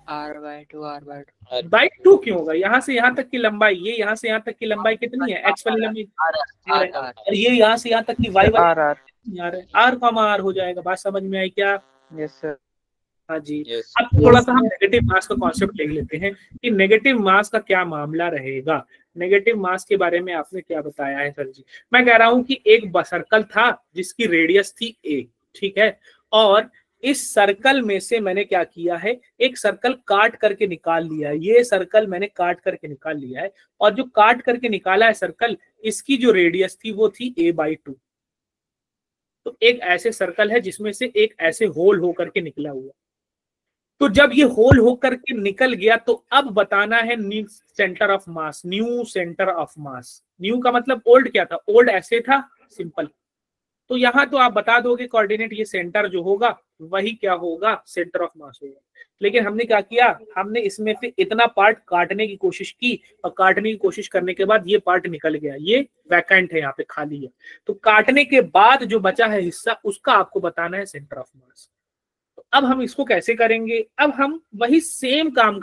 R/2 क्यों होगा? यहाँ से यहाँ तक की लंबाई, ये यहाँ से यहाँ तक की लंबाई कितनी है? x वाली लंबाई और ये यहाँ से यहाँ तक की y वाली R हो जाएगा। बात समझ में आई क्या? Yes sir. हाँ जी। अब थोड़ा सा हम नेगेटिव मास का कॉन्सेप्ट देख लेते हैं कि नेगेटिव मास का क्या मामला रहेगा। नेगेटिव मास के बारे में आपने क्या बताया है सर जी? मैं कह रहा हूँ कि एक सर्कल था जिसकी रेडियस थी A, ठीक है, और इस सर्कल में से मैंने क्या किया है, एक सर्कल काट करके निकाल लिया है। ये सर्कल मैंने काट करके निकाल लिया है, और जो काट करके निकाला है सर्कल, इसकी जो रेडियस थी वो थी A/2। तो एक ऐसे सर्कल है जिसमें से एक ऐसे होल होकर के निकला हुआ। तो जब ये होल होकर के निकल गया, तो अब बताना है new centre of mass. New centre of mass, new का मतलब ओल्ड क्या था? ओल्ड ऐसे था, सिंपल। तो यहाँ तो आप बता दोगे कोऑर्डिनेट, ये सेंटर जो होगा वही क्या होगा? सेंटर ऑफ मास होगा। लेकिन हमने क्या किया, हमने इसमें से इतना पार्ट काटने की कोशिश की, और काटने की कोशिश करने के बाद ये पार्ट निकल गया, ये वैकेंट है, यहाँ पे खाली है। तो काटने के बाद जो बचा है हिस्सा, उसका आपको बताना है सेंटर ऑफ मास। तो अब हम इसको कैसे करेंगे? अब हम वही सेम काम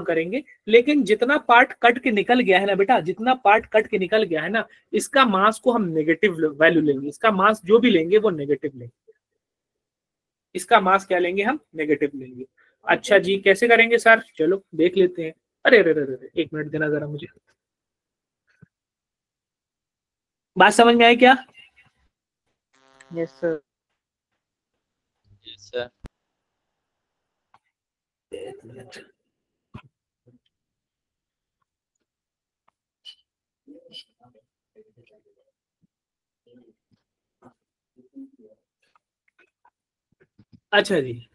करेंगे, लेकिन जितना पार्ट कट के निकल गया है ना बेटा, जितना पार्ट कट के निकल गया है ना, इसका मास को हम नेगेटिव वैल्यू लेंगे। इसका मास जो भी लेंगे वो नेगेटिव लेंगे। इसका मास क्या लेंगे हम? नेगेटिव लेंगे। अच्छा जी, कैसे करेंगे सर? चलो देख लेते हैं। अरे अरे अरे, एक मिनट देना जरा मुझे। बात समझ में आई क्या? Yes sir. Yes sir. अच्छा जी,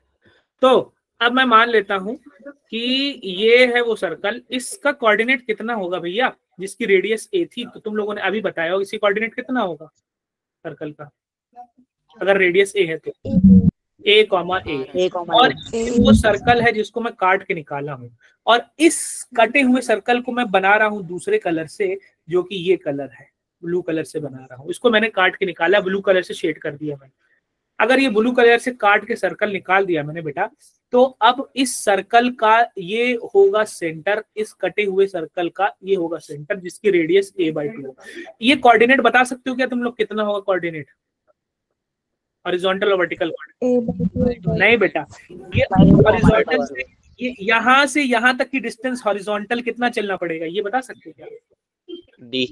तो अब मैं मान लेता हूं कि ये है वो सर्कल। इसका कोऑर्डिनेट कितना होगा भैया? जिसकी रेडियस A थी, तो तुम लोगों ने अभी बताया होगा इसकी कोऑर्डिनेट कितना होगा सर्कल का, अगर रेडियस A है तो? A, और वो सर्कल है जिसको मैं काट के निकाला हूं, और इस कटे हुए सर्कल को मैं बना रहा हूं दूसरे कलर से, जो कि ये कलर है, ब्लू कलर से बना रहा हूं। इसको मैंने काट के निकाला, ब्लू कलर से शेड कर दिया मैंने। अगर ये ब्लू कलर से काट के सर्कल निकाल दिया मैंने बेटा, तो अब इस सर्कल का ये होगा सेंटर, इस कटे हुए सर्कल का ये होगा सेंटर, जिसकी रेडियस A/2। ये कोऑर्डिनेट बता सकते हो क्या तुम लोग कितना होगा कोऑर्डिनेट? हॉरिजॉन्टल और वर्टिकल कोऑर्डिनेट? नहीं बेटा, ये हॉरिजॉन्टल से यहाँ से यहाँ तक की डिस्टेंस हॉरिजॉन्टल कितना चलना पड़ेगा, ये बता सकते हो क्या? D।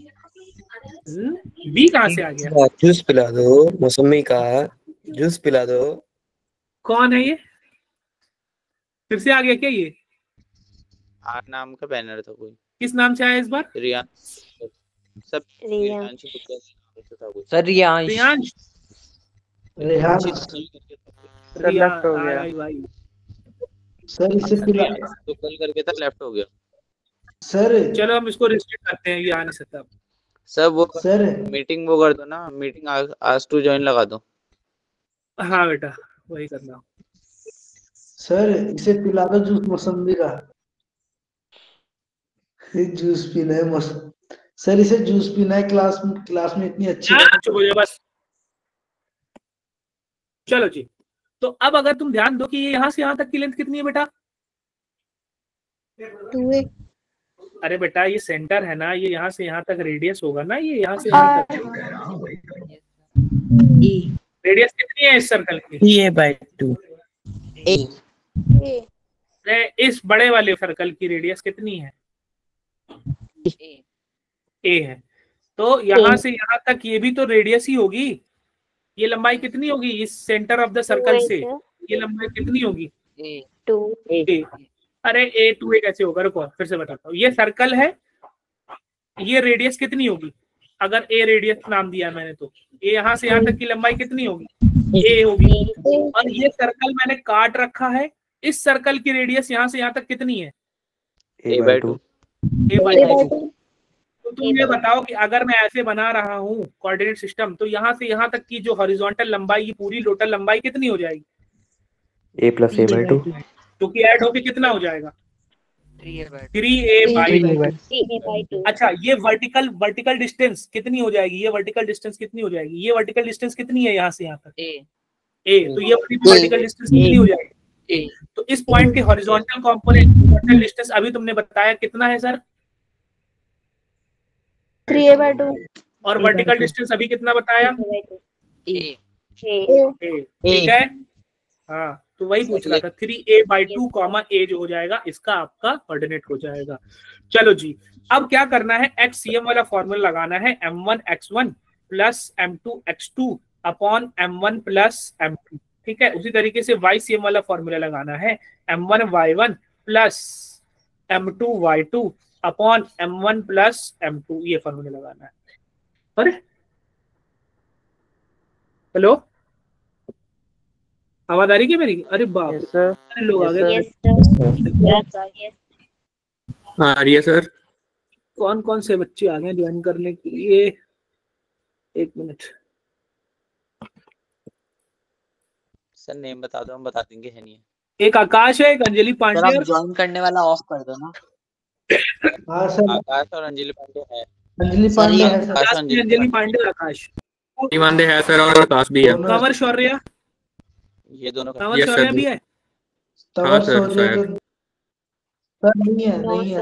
B कहाँ से आ गया? जूस पिला दो, मौसमी का जूस पिला दो। कौन है ये? फिर से आ गया क्या ये? आर नाम का बैनर था कोई। किस नाम से आया इस बार? रियांश। सब Riyansh. Sir Riyansh. Riyansh sir left हो गया भाई। सर इसे पिला तो कल करके था, लेफ्ट हो गया सर। चलो हम इसको रिस्ट्रिक्ट करते हैं, ये आ नहीं सकता सर। वो सर मीटिंग वो कर दो ना, मीटिंग आज टू ज्वाइन लगा दो। हाँ बेटा, वही करना। सर इसे पिला दो जूस मौसम्बी का। जूस पीना है मौसम। सर इसे जूस पीना है, क्लास में इतनी अच्छी चुप हो जाओ बस। चलो जी, तो अब अगर तुम ध्यान दो कि ये यहाँ से यहाँ तक की लेंथ कितनी है बेटा? 2a। अरे बेटा ये सेंटर है ना, ये यहाँ से यहाँ तक रेडियस होगा ना, ये यहाँ से यहाँ तक रेडियस कितनी है इस सर्कल की? a/2। इस बड़े वाले सर्कल की रेडियस कितनी है? ए है। तो यहाँ से यहाँ तक ये भी तो रेडियस ही होगी। ये लंबाई कितनी होगी इस सेंटर ऑफ द सर्कल से? ये लंबाई कितनी होगी? 2a। अरे ए 2a कैसे होगा? रुको फिर से बताता हूँ। ये सर्कल है, ये रेडियस कितनी होगी? अगर ए रेडियस नाम दिया मैंने तो ये यहाँ से यहाँ तक की लंबाई कितनी होगी? ए होगी। और ये सर्कल मैंने काट रखा है, इस सर्कल की रेडियस यहाँ से यहाँ तक कितनी है? a/2। a/2। तो तुम ये बताओ कि अगर मैं ऐसे बना रहा हूँ कोऑर्डिनेट सिस्टम, तो यहाँ से यहाँ तक की जो हॉरिजॉन्टल लंबाई, ये पूरी टोटल लंबाई कितनी हो जाएगी? a + a/2। क्योंकि ऐड होके कितना हो जाएगा? 3a/2। अच्छा ये वर्टिकल डिस्टेंस कितनी हो जाएगी? ये वर्टिकल डिस्टेंस कितनी हो जाएगी? ये वर्टिकल डिस्टेंस कितनी है यहाँ से यहाँ तक? ए। तो ये वर्टिकल डिस्टेंस कितनी हो जाएगी? तो इस पॉइंट के हॉरिजॉन्टल कंपोनेंट वर्टिकल डिस्टेंस अभी तुमने बताया कितना है सर? 3a/2। और वर्टिकल डिस्टेंस अभी कितना बताया? ठीक है। हाँ तो वही पूछ रहा था। 3a/2 a जो हो जाएगा इसका आपका कोऑर्डिनेट हो जाएगा। चलो जी, अब क्या करना है? HCM वाला फॉर्मूला लगाना है। m1x1 + m2x2 upon m1 + m2। ठीक है, उसी तरीके से YCM वाला फॉर्मूला लगाना है। m1y1 + m2y2 upon m1 + m2। ये फॉर्मूला लगाना है। अरे हेलो, आवाज आ रही है मेरी? अरे बाप रे, लोग आ गए। आ रही है सर। कौन कौन से बच्चे आ गए ज्वाइन करने के लिए? एक मिनट सर नेम बता दो, हम बता देंगे। है नहीं है। एक आकाश है, एक अंजलि पांडे। ज्वाइन करने वाला ऑफ कर दो ना। हाँ सर, आकाश और अंजलि पांडे है। अंजलि पांडे है सर। अंजलि पांडे, आकाश पांडे है सर, और आकाश भी है। कंवर शौर्य, ये दोनों कंवर शौर्य भी है। हाँ सर, सर नहीं है, नहीं है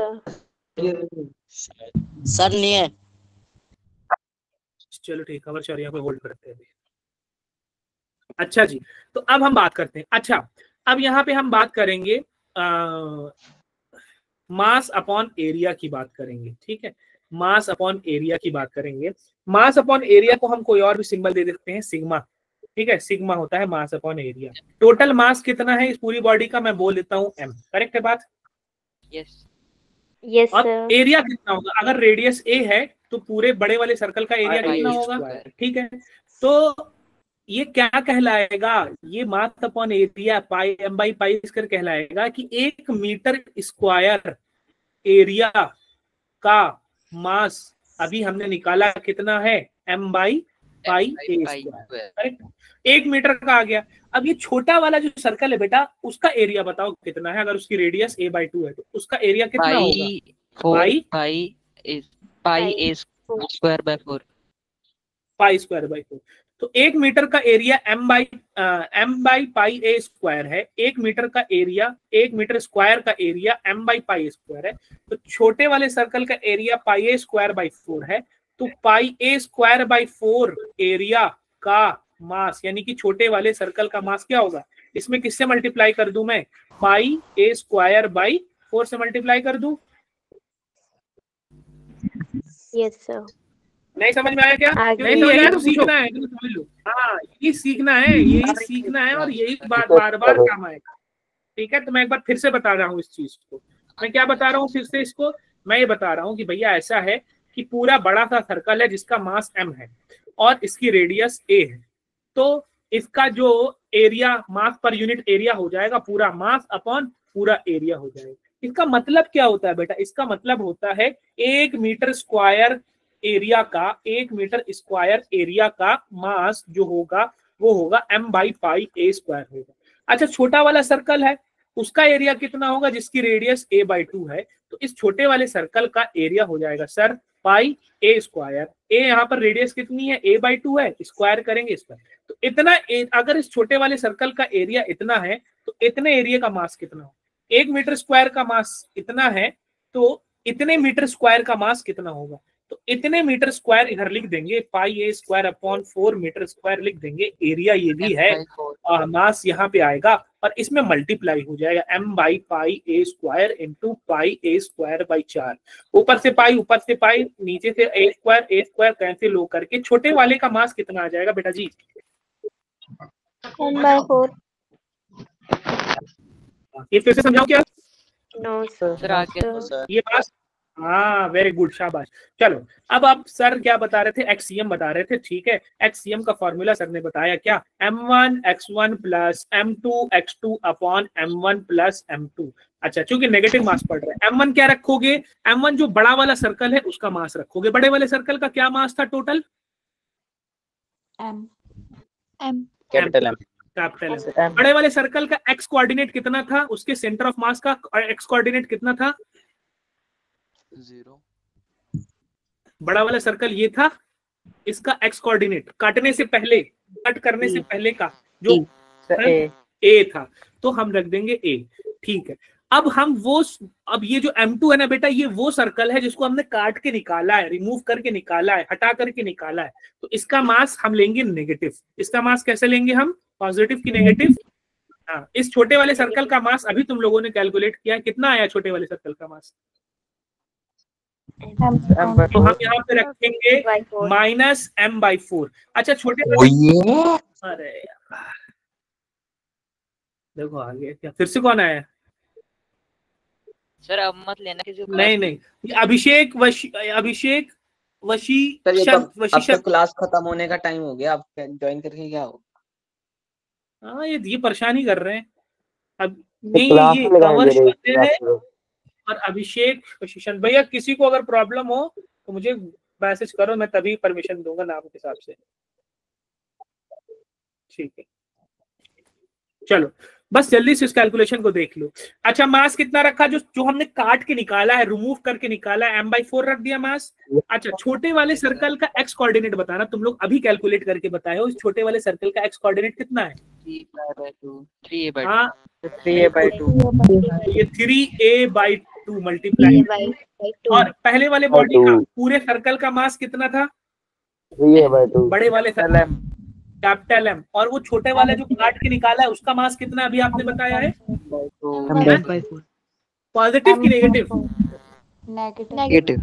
सर, नहीं है। चलो ठीक, कंवर शौर्य को होल्ड करते हैं। अच्छा जी, तो अब हम बात करते हैं। अच्छा, अब यहाँ पे हम बात करेंगे मास अपॉन एरिया की बात करेंगे। ठीक है, मास अपॉन एरिया की बात करेंगे। मास अपॉन एरिया को हम कोई और भी सिंबल दे देते हैं, सिग्मा। ठीक है, सिग्मा होता है मास अपॉन एरिया। टोटल मास कितना है इस पूरी बॉडी का? मैं बोल देता हूँ m। करेक्ट है बात? यस और एरिया कितना होगा? अगर रेडियस a है तो पूरे बड़े वाले सर्कल का एरिया कितना होगा? ठीक है, तो ये क्या कहलाएगा? ये मास अपॉन एरिया पाई m/पाई स्क्वायर कहलाएगा कि 1 मीटर स्क्वायर एरिया का मास अभी हमने निकाला कितना है? m/पाई स्क्वायर। 1 मीटर का आ गया। अब ये छोटा वाला जो सर्कल है बेटा, उसका एरिया बताओ कितना है? अगर उसकी रेडियस a/2 है तो उसका एरिया कितना होगा? Pi square by 4। तो 1 मीटर का एरिया m/पाई a स्क्वायर है। 1 मीटर का एरिया, 1 मीटर स्क्वायर का एरिया m/पाई स्क्वायर है। तो छोटे वाले सर्कल का area pi a square by 4 है। तो पाई a स्क्वायर बाई 4 एरिया का मास, यानी कि छोटे वाले सर्कल का मास क्या होगा? इसमें किससे मल्टीप्लाई कर दूं मैं? पाई a स्क्वायर बाई 4 से मल्टीप्लाई कर दूं। Yes sir. नहीं समझ में आया क्या? नहीं समझ में आया तो सीखना है, तो समझ लो। हाँ, यही सीखना है, यही सीखना है, और यही बात बार बार काम आएगा। ठीक है, तो मैं एक बार फिर से बता रहा हूँ इस चीज को। मैं क्या बता रहा हूँ फिर से इसको? मैं ये बता रहा हूँ कि भैया ऐसा है कि पूरा बड़ा सा सर्कल है जिसका मास m है और इसकी रेडियस a है। तो इसका जो एरिया, मास पर यूनिट एरिया हो जाएगा पूरा मास अपॉन पूरा एरिया हो जाएगा। इसका मतलब क्या होता है बेटा? इसका मतलब होता है 1 मीटर स्क्वायर एरिया का, 1 मीटर स्क्वायर एरिया का मास जो होगा वो होगा m/πa² होगा। अच्छा, छोटा वाला सर्कल है, उसका एरिया कितना होगा? जिसकी रेडियस a/2 है, तो इस छोटे वाले सर्कल का एरिया हो जाएगा सर πa²। a यहाँ पर रेडियस कितनी है? a/2 है, स्क्वायर करेंगे स्क्वायर, तो इतना अगर इस छोटे वाले सर्कल का एरिया इतना है तो इतने एरिया का मास कितना हो? 1 मीटर स्क्वायर का मास इतना है, तो इतने मीटर स्क्वायर का मास कितना होगा? तो इतने मीटर स्क्वायर इधर लिख देंगे, πa²/4 मीटर स्क्वायर लिख देंगे, एरिया ये भी है और मास यहाँ पे आएगा और इसमें मल्टीप्लाई हो जाएगा m/πa² इंटू πa²/4। ऊपर से पाई, ऊपर से पाई, नीचे से a² कैंसिल हो करके छोटे वाले का मास कितना आ जाएगा बेटा जी? 1/4। ये फिर से समझाओ क्या? नो सर आगे ये बात, हाँ वेरी गुड, शाबाश। चलो अब आप सर क्या बता रहे थे? एक्सीएम बता रहे थे, ठीक है। एक्सीएम का फॉर्मूला सर ने बताया क्या? m1x1 plus m2x2 upon m1 plus m2। अच्छा, चूंकि नेगेटिव मास पड़ रहा है, m1 क्या रखोगे? m1 जो बड़ा वाला सर्कल है उसका मास रखोगे। बड़े वाले सर्कल का क्या मास था टोटल? m capital M. Capital M. बड़े वाले सर्कल का एक्स कोऑर्डिनेट कितना था? उसके सेंटर ऑफ मास का एक्स कोऑर्डिनेट कितना था? 0। बड़ा वाला सर्कल ये था, इसका एक्स कोऑर्डिनेट काटने से पहले, कट करने से पहले का जो ए था, तो हम रख देंगे ए, ठीक है। अब हम वो, अब ये जो m2 है ना बेटा, ये वो सर्कल है जिसको हमने काट के निकाला है, रिमूव करके निकाला है, हटा करके निकाला है, तो इसका मास हम लेंगे नेगेटिव। इसका मास कैसे लेंगे हम? पॉजिटिव की नेगेटिव। हाँ, इस छोटे वाले सर्कल का मास अभी तुम लोगों ने कैलकुलेट किया, कितना आया छोटे वाले सर्कल का मास? तो हम यहाँ पे रखेंगे -m/4। अच्छा, छोटे अरे देखो आगे क्या, फिर से कौन आया? सर अब मत लेना किसी को। नहीं, अभिषेक अभिषेक अब क्लास खत्म होने का टाइम हो गया, आप ज्वाइन करके क्या हो? हाँ, ये परेशान ही कर रहे हैं। अब नहीं, ये कवर करते हैं। और अभिषेक वशिष्ठ भैया, किसी को अगर प्रॉब्लम हो तो मुझे मैसेज करो, मैं तभी परमिशन दूंगा नाम के हिसाब से, ठीक है। चलो बस जल्दी से इस कैलकुलेशन को देख लो। अच्छा, मास कितना रखा? जो हमने काट के निकाला है, रिमूव करके निकाला है, m/4 रख दिया मास। अच्छा, छोटे वाले सर्कल का एक्स कोऑर्डिनेट बताना, तुम लोग अभी कैलकुलेट करके बताए हो, इस छोटे वाले सर्कल का एक्स कोऑर्डिनेट कितना है? 3a/2। हाँ, 3a/2। ये 3a/2 मल्टीप्लाई। और पहले वाले बॉडी का पूरे सर्कल का मास कितना था? 3a/2। बड़े वाले सर्कल कैपिटल एम। और वो छोटे वाला जो काट के निकाला है उसका मास कितना अभी आपने बताया है? पॉजिटिव की नेगेटिव? नेगेटिव।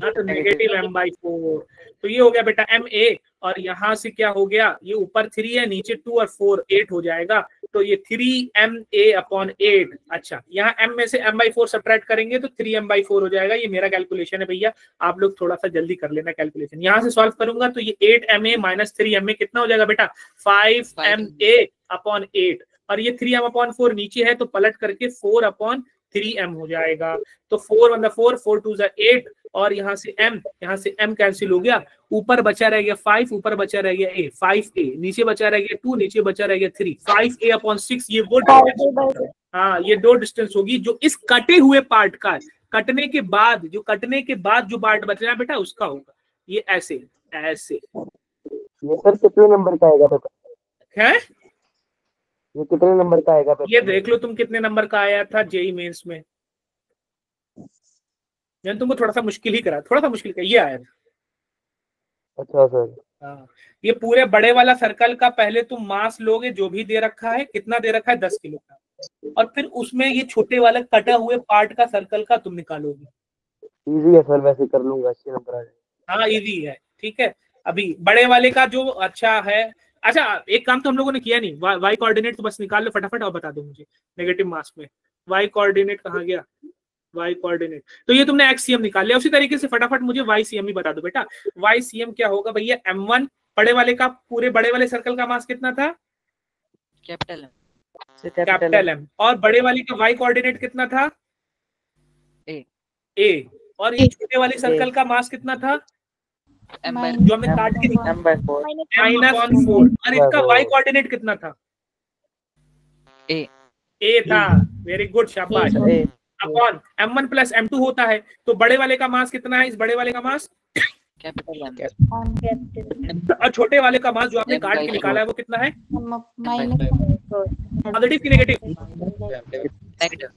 तो नेगेटिव m/4। तो ये हो गया बेटा ma, और यहाँ से क्या हो गया? ये ऊपर 3 है, नीचे 2 और 4 8 हो जाएगा, तो ये 3ma/8। अच्छा, यहाँ m में से m/4 सब्ट्रैक्ट करेंगे तो 3m/4 हो जाएगा। ये मेरा कैलकुलेशन है भैया, आप लोग थोड़ा सा जल्दी कर लेना कैलकुलेशन। यहाँ से सॉल्व करूंगा तो ये 8ma - 3ma कितना हो जाएगा बेटा? 5ma/8। और ये 3m/4 नीचे है तो पलट करके 4/3m हो जाएगा। तो 4 मतलब 4, 4 2 8, और यहाँ से m कैंसिल हो गया, ऊपर बचा रह गया 5, ऊपर बचा रह गया a, 5a, नीचे बचा रह गया 2, नीचे बचा रह गया 3, 5a/6। ये वो डिस्टेंस, हाँ ये दो डिस्टेंस होगी जो इस कटे हुए पार्ट का, कटने के बाद जो पार्ट बचना बेटा उसका होगा। ये ऐसे ऐसे। ये सर कितने नंबर का आएगा पेपर? है ये कितने नंबर का आएगा पेपर? ये देख लो तुम कितने नंबर का आया था जेई मेंस में। मैंने तुमको थोड़ा सा मुश्किल ही करा, थोड़ा सा मुश्किल का ये आया था। अच्छा सर। हाँ, ये पूरे बड़े वाला सर्कल का पहले तुम मास लोगे, जो भी दे रखा है, कितना दे रखा है 10 किलो का, और फिर उसमें ये छोटे वाला कटा हुए पार्ट का सर्कल का तुम निकालोगे। इजी है सर, वैसे कर लूंगा, अच्छे नंबर आ जाएंगे। हाँ इजी है, ठीक है। अभी बड़े वाले का जो अच्छा है, अच्छा एक काम तो हम लोगों ने किया नहीं, वाई कोऑर्डिनेट तो बस निकाल लो फटाफट और बता दो मुझे नेगेटिव मास में वाई कोऑर्डिनेट कहाँ गया? वाई कोऑर्डिनेट, तो ये तुमने एक्स-सीएम निकाल लिया। उसी तरीके से फटाफट मुझे वाई-सीएम भी बता दो बेटा। वाई-सीएम क्या होगा भैया? m1 बड़े वाले का, पूरे बड़े वाले सर्कल का मास कितना था? Capital M. और बड़े वाले का वाई कोऑर्डिनेट कितना था? ए। और ये छोटे वाले सर्कल का मास कितना था? जो हमने काट के निकाला m/4 -4 और इसका y कोऑर्डिनेट कितना था? a a था। वेरी गुड, शाबाश। अपॉन m1 प्लस m2 होता है, तो बड़े वाले का मास कितना है? इस बड़े वाले का मास कैपिटल M और छोटे वाले का मास जो आपने काट के निकाला है वो कितना है? पॉजिटिव की नेगेटिव?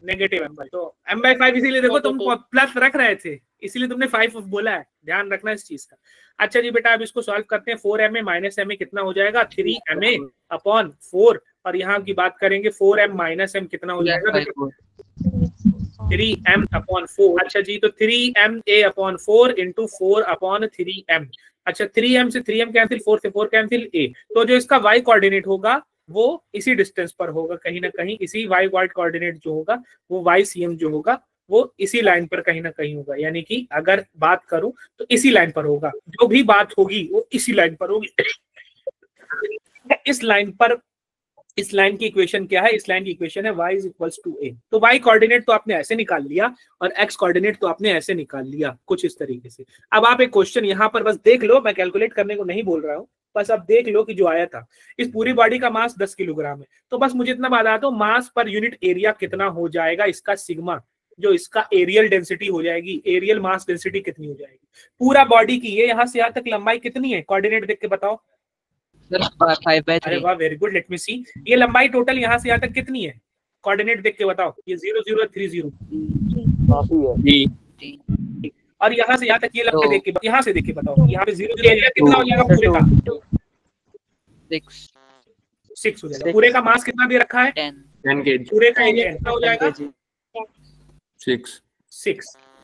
Negative m/5। तो m/5 इसीलिए देखो तुम प्लस रख रहे थे, इसीलिए तुमने 5 बोला है, ध्यान रखना इस चीज का। अच्छा जी बेटा, अब इसको सॉल्व करते हैं। 4ma माइनस ma कितना हो जाएगा? 3ma अपॉन 4, और यहाँ की बात करेंगे 4m माइनस m कितना हो जाएगा? 3m upon 4। अच्छा जी, तो 3ma upon 4 into 4 upon 3m। अच्छा, 3m से 3m कैंसिल, 4 से 4 कैंसिल, a। तो जो इसका y कोऑर्डिनेट होगा वो इसी डिस्टेंस पर होगा, कहीं ना कहीं इसी y कोऑर्डिनेट जो होगा वो ycm जो होगा वो इसी लाइन पर कहीं ना कहीं होगा। यानी कि अगर बात करूं तो इसी लाइन पर होगा, जो भी बात होगी वो इसी लाइन पर होगी। इस लाइन पर, इस लाइन की इक्वेशन क्या है? इस लाइन की इक्वेशन है y is equals to a। तो y कोऑर्डिनेट तो आपने ऐसे निकाल लिया और x कोऑर्डिनेट तो आपने ऐसे निकाल लिया, कुछ इस तरीके से। अब आप एक क्वेश्चन यहाँ पर बस देख लो, मैं कैलकुलेट करने को नहीं बोल रहा हूँ, बस आप देख लो कि जो आया था, इस पूरी बॉडी का मास 10 किलोग्राम है, तो बस मुझे इतना बता दो मास पर यूनिट एरिया कितना हो जाएगा इसका सिग्मा, जो इसका एरियल डेंसिटी हो जाएगी, एरियल मास डेंसिटी कितनी हो जाएगी पूरा बॉडी की। ये यहाँ से यहाँ तक लंबाई कितनी है? कोऑर्डिनेट देख के बताओ। 5/3। अरे वाह, वेरी गुड, लेट मी सी। ये लंबाई टोटल यहाँ से यहाँ तक कितनी है? कोऑर्डिनेट देख के बताओ। ये 0 0 3 0 और यहाँ से यहाँ तक ये लंबाई देख के, यहाँ से देख के बताओ। यहाँ पे 0 एरिया कितना हो जाएगा पूरे का? 6 हो जाएगा। पूरे का मास कितना दे रखा है? 10 kg। पूरे का एरिया कितना हो जाएगा? 6।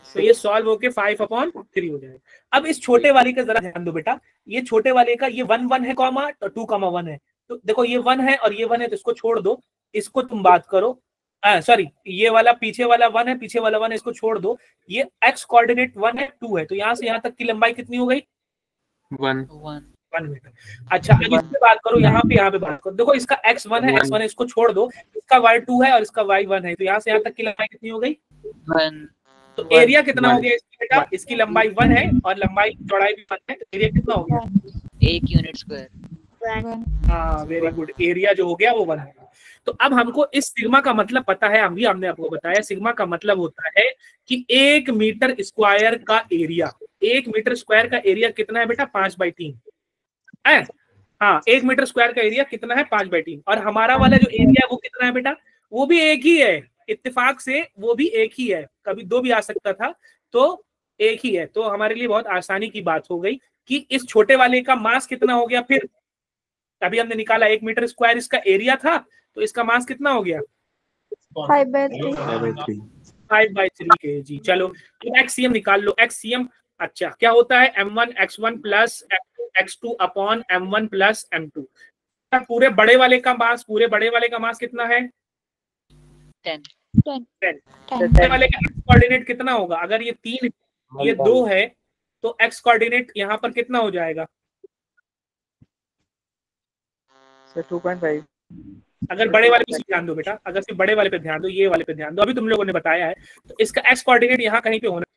तो ये सॉल्व होके 5/3 हो जाएगा। अब इस छोटे वाले का जरा ध्यान दो बेटा, ये छोटे वाले का ये 1 1 है कॉमा, तो 2,1 है। तो देखो ये 1 है और ये 1 है, तो इसको छोड़ दो, इसको तुम बात करो। सॉरी, ये वाला पीछे वाला 1 है, पीछे वाला 1 है, इसको छोड़ दो। ये x कोऑर्डिनेट 1 है, 2 है, तो यहाँ से यहाँ तक की लंबाई कितनी हो गई? 1 मीटर। अच्छा, अब इससे बात करो, यहाँ पे बात करो। देखो इसका x1 है, x1 है, इसको छोड़ दो, इसका y2 है और इसका y1 है, तो यहाँ से यहाँ तक की लंबाई कितनी हो गई? 1। तो एरिया कितना हो गया इसकी बेटा? इसकी लंबाई 1 है और लंबाई चौड़ाई भी 1 है, तो एरिया कितना हो गया? 1 यूनिट स्क्वायर। हाँ, वेरी गुड, एरिया जो हो गया वो 1 है। तो अब हमको इस सिग्मा का मतलब पता है, हमने आपको बताया सिग्मा का मतलब होता है कि 1 मीटर स्क्वायर का एरिया, 1 मीटर स्क्वायर का एरिया कितना है बेटा? 5/3 है। हाँ, 1 मीटर स्क्वायर का एरिया कितना है? 5/3। और हमारा वाला जो एरिया है वो कितना है बेटा? वो भी एक ही है, इत्तेफाक से वो भी एक ही है, कभी 2 भी आ सकता था, तो एक ही है। तो हमारे लिए बहुत आसानी की बात हो गई कि इस छोटे वाले का मास कितना हो गया। फिर अभी हमने निकाला 1 मीटर स्क्वायर इसका एरिया था, तो इसका मास कितना हो गया? 5/3 kg। चलो एक्सीएम निकाल लो, एक्सीएम। अच्छा, क्या होता है? m1 x1 plus m2 x2 upon m1 plus m2। पूरे बड़े वाले का मास कितना है? 10। छोटे वाले का x कोऑर्डिनेट कितना होगा? अगर ये 3 ये 2 है तो x कोऑर्डिनेट यहाँ पर कितना हो जाएगा? 2.5। अगर बड़े वाले पे ध्यान दो बेटा, अगर सिर्फ बड़े वाले पे ध्यान दो, ये वाले पे ध्यान दो, अभी तुम लोगों ने बताया है, तो इसका x कोऑर्डिनेट यहाँ कहीं पे होना है।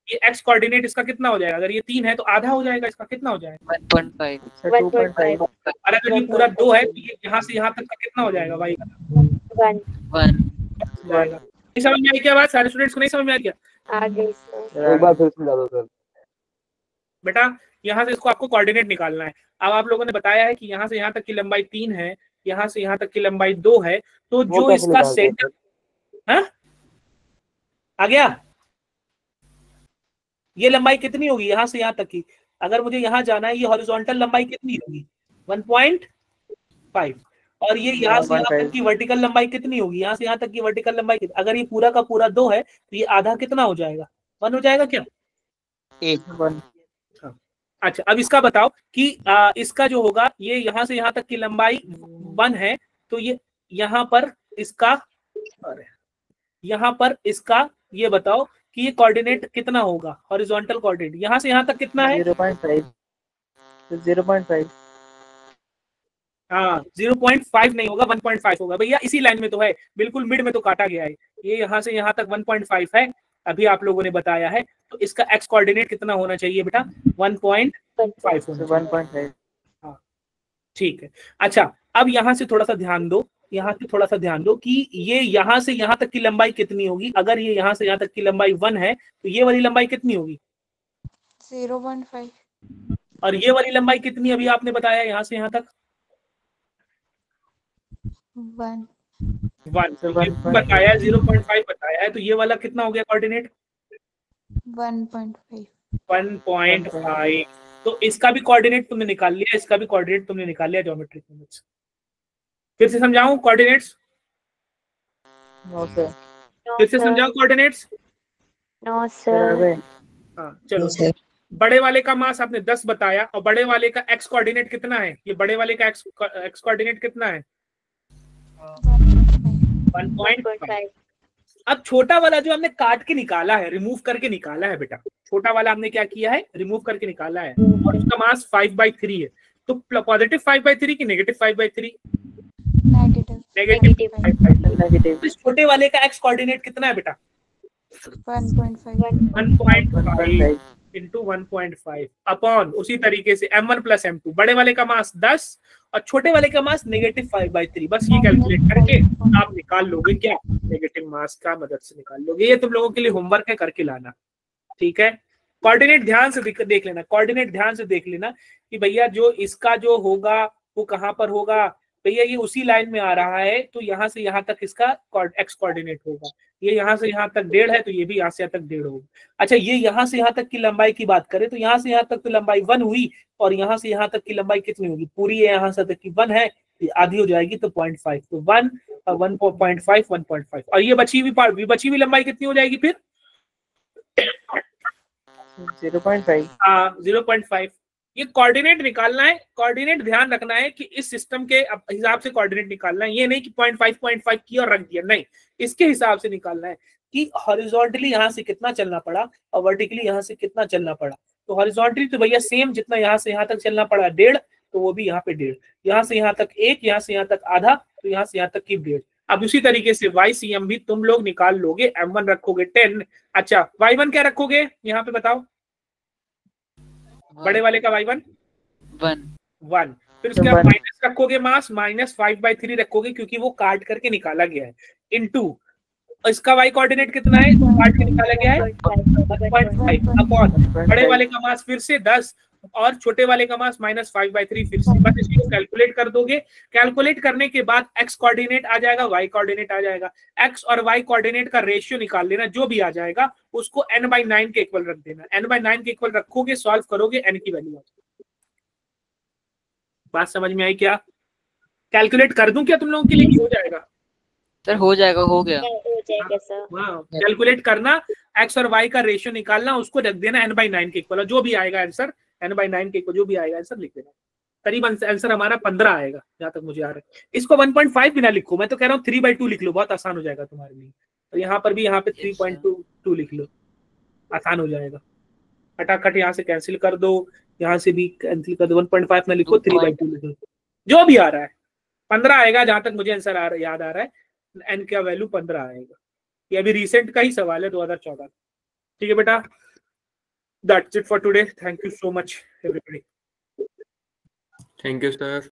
ये x कोऑर्डिनेट इसका कितना हो जाएगा? अगर ये 3 है तो आधा हो जाएगा, इसका कितना हो जाएगा? 1.5। 1.5। और अगर ये पूरा 2 है तो ये यहाँ से यहाँ तक का कितना हो जाएगा? भाई 1 जाएगा। नहीं समझ में आई क्या बात? सारे स्टूडेंट्स को नहीं समझ में आ गया? आगे एक बार फिर समझा दो सर। बेटा यहाँ से इसको आपको कोऑर्डिनेट निकालना है। अब आप लोगों ने बताया है कि यहाँ से यहाँ तक की लंबाई 3 है, यहाँ से यहाँ तक की लंबाई 2 है, तो जो इसका सेंटर आ गया, ये लंबाई कितनी होगी यहाँ से यहाँ तक की? अगर मुझे यहाँ जाना है, ये हॉरिजॉन्टल लंबाई कितनी होगी? 1.5। और ये यहाँ से यहाँ तक की वर्टिकल लंबाई कितनी होगी? यहाँ से यहाँ तक की वर्टिकल लंबाई कितनी? अगर ये पूरा का पूरा 2 है तो ये आधा कितना हो जाएगा? 1 हो जाएगा क्या? 1। अच्छा, अब इसका बताओ कि इसका जो होगा, ये यहाँ से यहाँ तक की लंबाई 1 है, तो ये यहाँ पर इसका ये बताओ कि ये कोऑर्डिनेट कितना होगा? हॉरिजॉन्टल कोऑर्डिनेट यहाँ से यहाँ तक कितना है? 0.5। हाँ, 0.5 नहीं होगा, 1.5 होगा। भैया इसी लाइन में तो है, बिल्कुल मिड में तो काटा गया है। ये यहाँ से यहाँ तक 1.5 है, अभी आप लोगों ने बताया है, तो इसका एक्स कोऑर्डिनेट कितना होना चाहिए बेटा? 1.5 होना चाहिए। 1.5। हाँ ठीक है। अच्छा अब यहाँ से थोड़ा सा ध्यान दो, यहाँ से थोड़ा सा ध्यान दो कि ये यहाँ से यहाँ तक की लंबाई कितनी होगी। अगर ये यहाँ से यहाँ तक की लंबाई 1 है तो ये वाली लंबाई कितनी होगी? 0.5। और ये वाली लंबाई कितनी अभी आपने बताया यहाँ से यहाँ तक? 1। बताया 0.5 बताया है, तो ये वाला कितना हो गया कोऑर्डिनेट? 1.5। 1.5। तो इसका भी कोऑर्डिनेट तुमने निकाल लिया, इसका भी कोऑर्डिनेट तुमने निकाल लिया ज्योमेट्रिक यूनिट्स। फिर से समझाऊं कोऑर्डिनेट्स? No sir. फिर से समझाऊं कोऑर्डिनेट्स? No sir. हाँ चलो। बड़े वाले का मास आपने 10 बताया और बड़े वाले का एक्स कोऑर्डिनेट कितना है? ये बड़े वाले का एक्स कोऑर्डिनेट कितना है? 1.5। अब छोटा वाला जो हमने काट के निकाला है, रिमूव करके निकाला है बेटा, छोटा वाला हमने क्या किया है? रिमूव करके निकाला है और उसका मास 5/3 है। तो पॉजिटिव 5/3 की नेगेटिव 5/3? नेगेटिव 5/3। तो इस छोटे वाले का एक्स कोऑर्डिनेट कितना है बेटा? 1.5 इंटू 1.5 अपॉन उसी तरीके से m1 प्लस m2। बड़े वाले का मास 10 और छोटे वाले का मास नेगेटिव 5/3। बस ये कैलकुलेट करके आप निकाल लोगे क्या? नेगेटिव मास का मदद से निकाल लोगे। ये तुम लोगों के लिए होमवर्क है, करके लाना, ठीक है। कोऑर्डिनेट ध्यान से देख लेना, कोऑर्डिनेट ध्यान से देख लेना कि भैया जो इसका जो होगा वो कहाँ पर होगा। भैया ये उसी लाइन में आ रहा है तो यहाँ से यहाँ तक इसका एक्स कोऑर्डिनेट होगा। ये यहाँ से यहाँ तक 1.5 है तो ये भी यहाँ से यहाँ तक 1.5 होगा। अच्छा ये यहाँ से यहाँ तक की लंबाई की बात करें तो यहाँ से यहाँ तक तो लंबाई 1 हुई और यहाँ से यहाँ तक की लंबाई कितनी होगी? पूरी यहाँ से तक की 1 है, आधी हो जाएगी तो 0.5। तो 1 1.5 1.5 और ये बची हुई लंबाई कितनी हो जाएगी फिर? 0.5। हाँ 0.5। ये कोऑर्डिनेट निकालना है। कोऑर्डिनेट ध्यान रखना है कि इस सिस्टम के हिसाब से कोऑर्डिनेट निकालना है। ये नहीं कि 0.5 किया और रख दिया, नहीं, इसके हिसाब से निकालना है कि हॉरिजॉन्टली यहाँ से कितना चलना पड़ा और वर्टिकली यहाँ से कितना चलना पड़ा। तो हॉरिजॉन्टली तो भैया सेम जितना यहाँ से यहाँ तक चलना पड़ा 1.5, तो वो भी यहाँ पे 1.5, यहाँ से यहाँ तक 1, यहाँ से यहाँ तक आधा, तो यहाँ से यहाँ तक की 1.5। अब उसी तरीके से YCM भी तुम लोग निकाल लोगे। M1 रखोगे 10। अच्छा Y1 क्या रखोगे यहाँ पे बताओ? बड़े वाले का Y1 1। फिर उसके बाद माइनस रखोगे, मास -5/3 रखोगे क्योंकि वो काट करके निकाला गया है, इनटू इसका y कोऑर्डिनेट कितना है? काट के निकाला गया है 1.5 अपॉन बड़े वाले का मास फिर से 10 और छोटे वाले का मास -5/3 फिर से। बस इसको कैलकुलेट कर दोगे। कैलकुलेट करने के बाद x कोऑर्डिनेट आ जाएगा, y कोऑर्डिनेट आ जाएगा। x और y कोऑर्डिनेट का रेशियो निकाल लेना, जो भी आ जाएगा उसको n/9 के इक्वल रख देना। n/9 के इक्वल रखोगे, सॉल्व करोगे, n की वैल्यू आ जाएगी। बात समझ में आई क्या? कैलकुलेट कर दूं क्या तुम लोगों के लिए? हो जाएगा सर, हो जाएगा, हो गया। कैलकुलेट करना, x और y का रेशियो निकालना, उसको रख देना n/9 के इक्वल, जो भी आएगा आंसर n/9 के इक्वल जो भी आएगा आंसर लिख देना। करीबन आंसर हमारा 15 आएगा जहां तक मुझे आ रहा है। इसको 1.5 बिना लिखो, मैं तो कह रहा हूँ 3/2 लिख लो, बहुत आसान हो जाएगा तुम्हारे लिए। तो यहाँ पर भी यहाँ पे 3.2 लिख लो, आसान हो जाएगा। फटाफट यहाँ से कैंसिल कर दो, यहाँ से भी कैंसिल कर दो। 1.5 ना लिखो, 3/2 लिखो, जो भी आ रहा है 15 आएगा जहां तक मुझे आंसर याद आ रहा है। n का वैल्यू 15 आएगा। ये अभी रिसेंट का ही सवाल है, 2014। ठीक है बेटा, that's it for today. Thank you so much everybody. Thank you sir.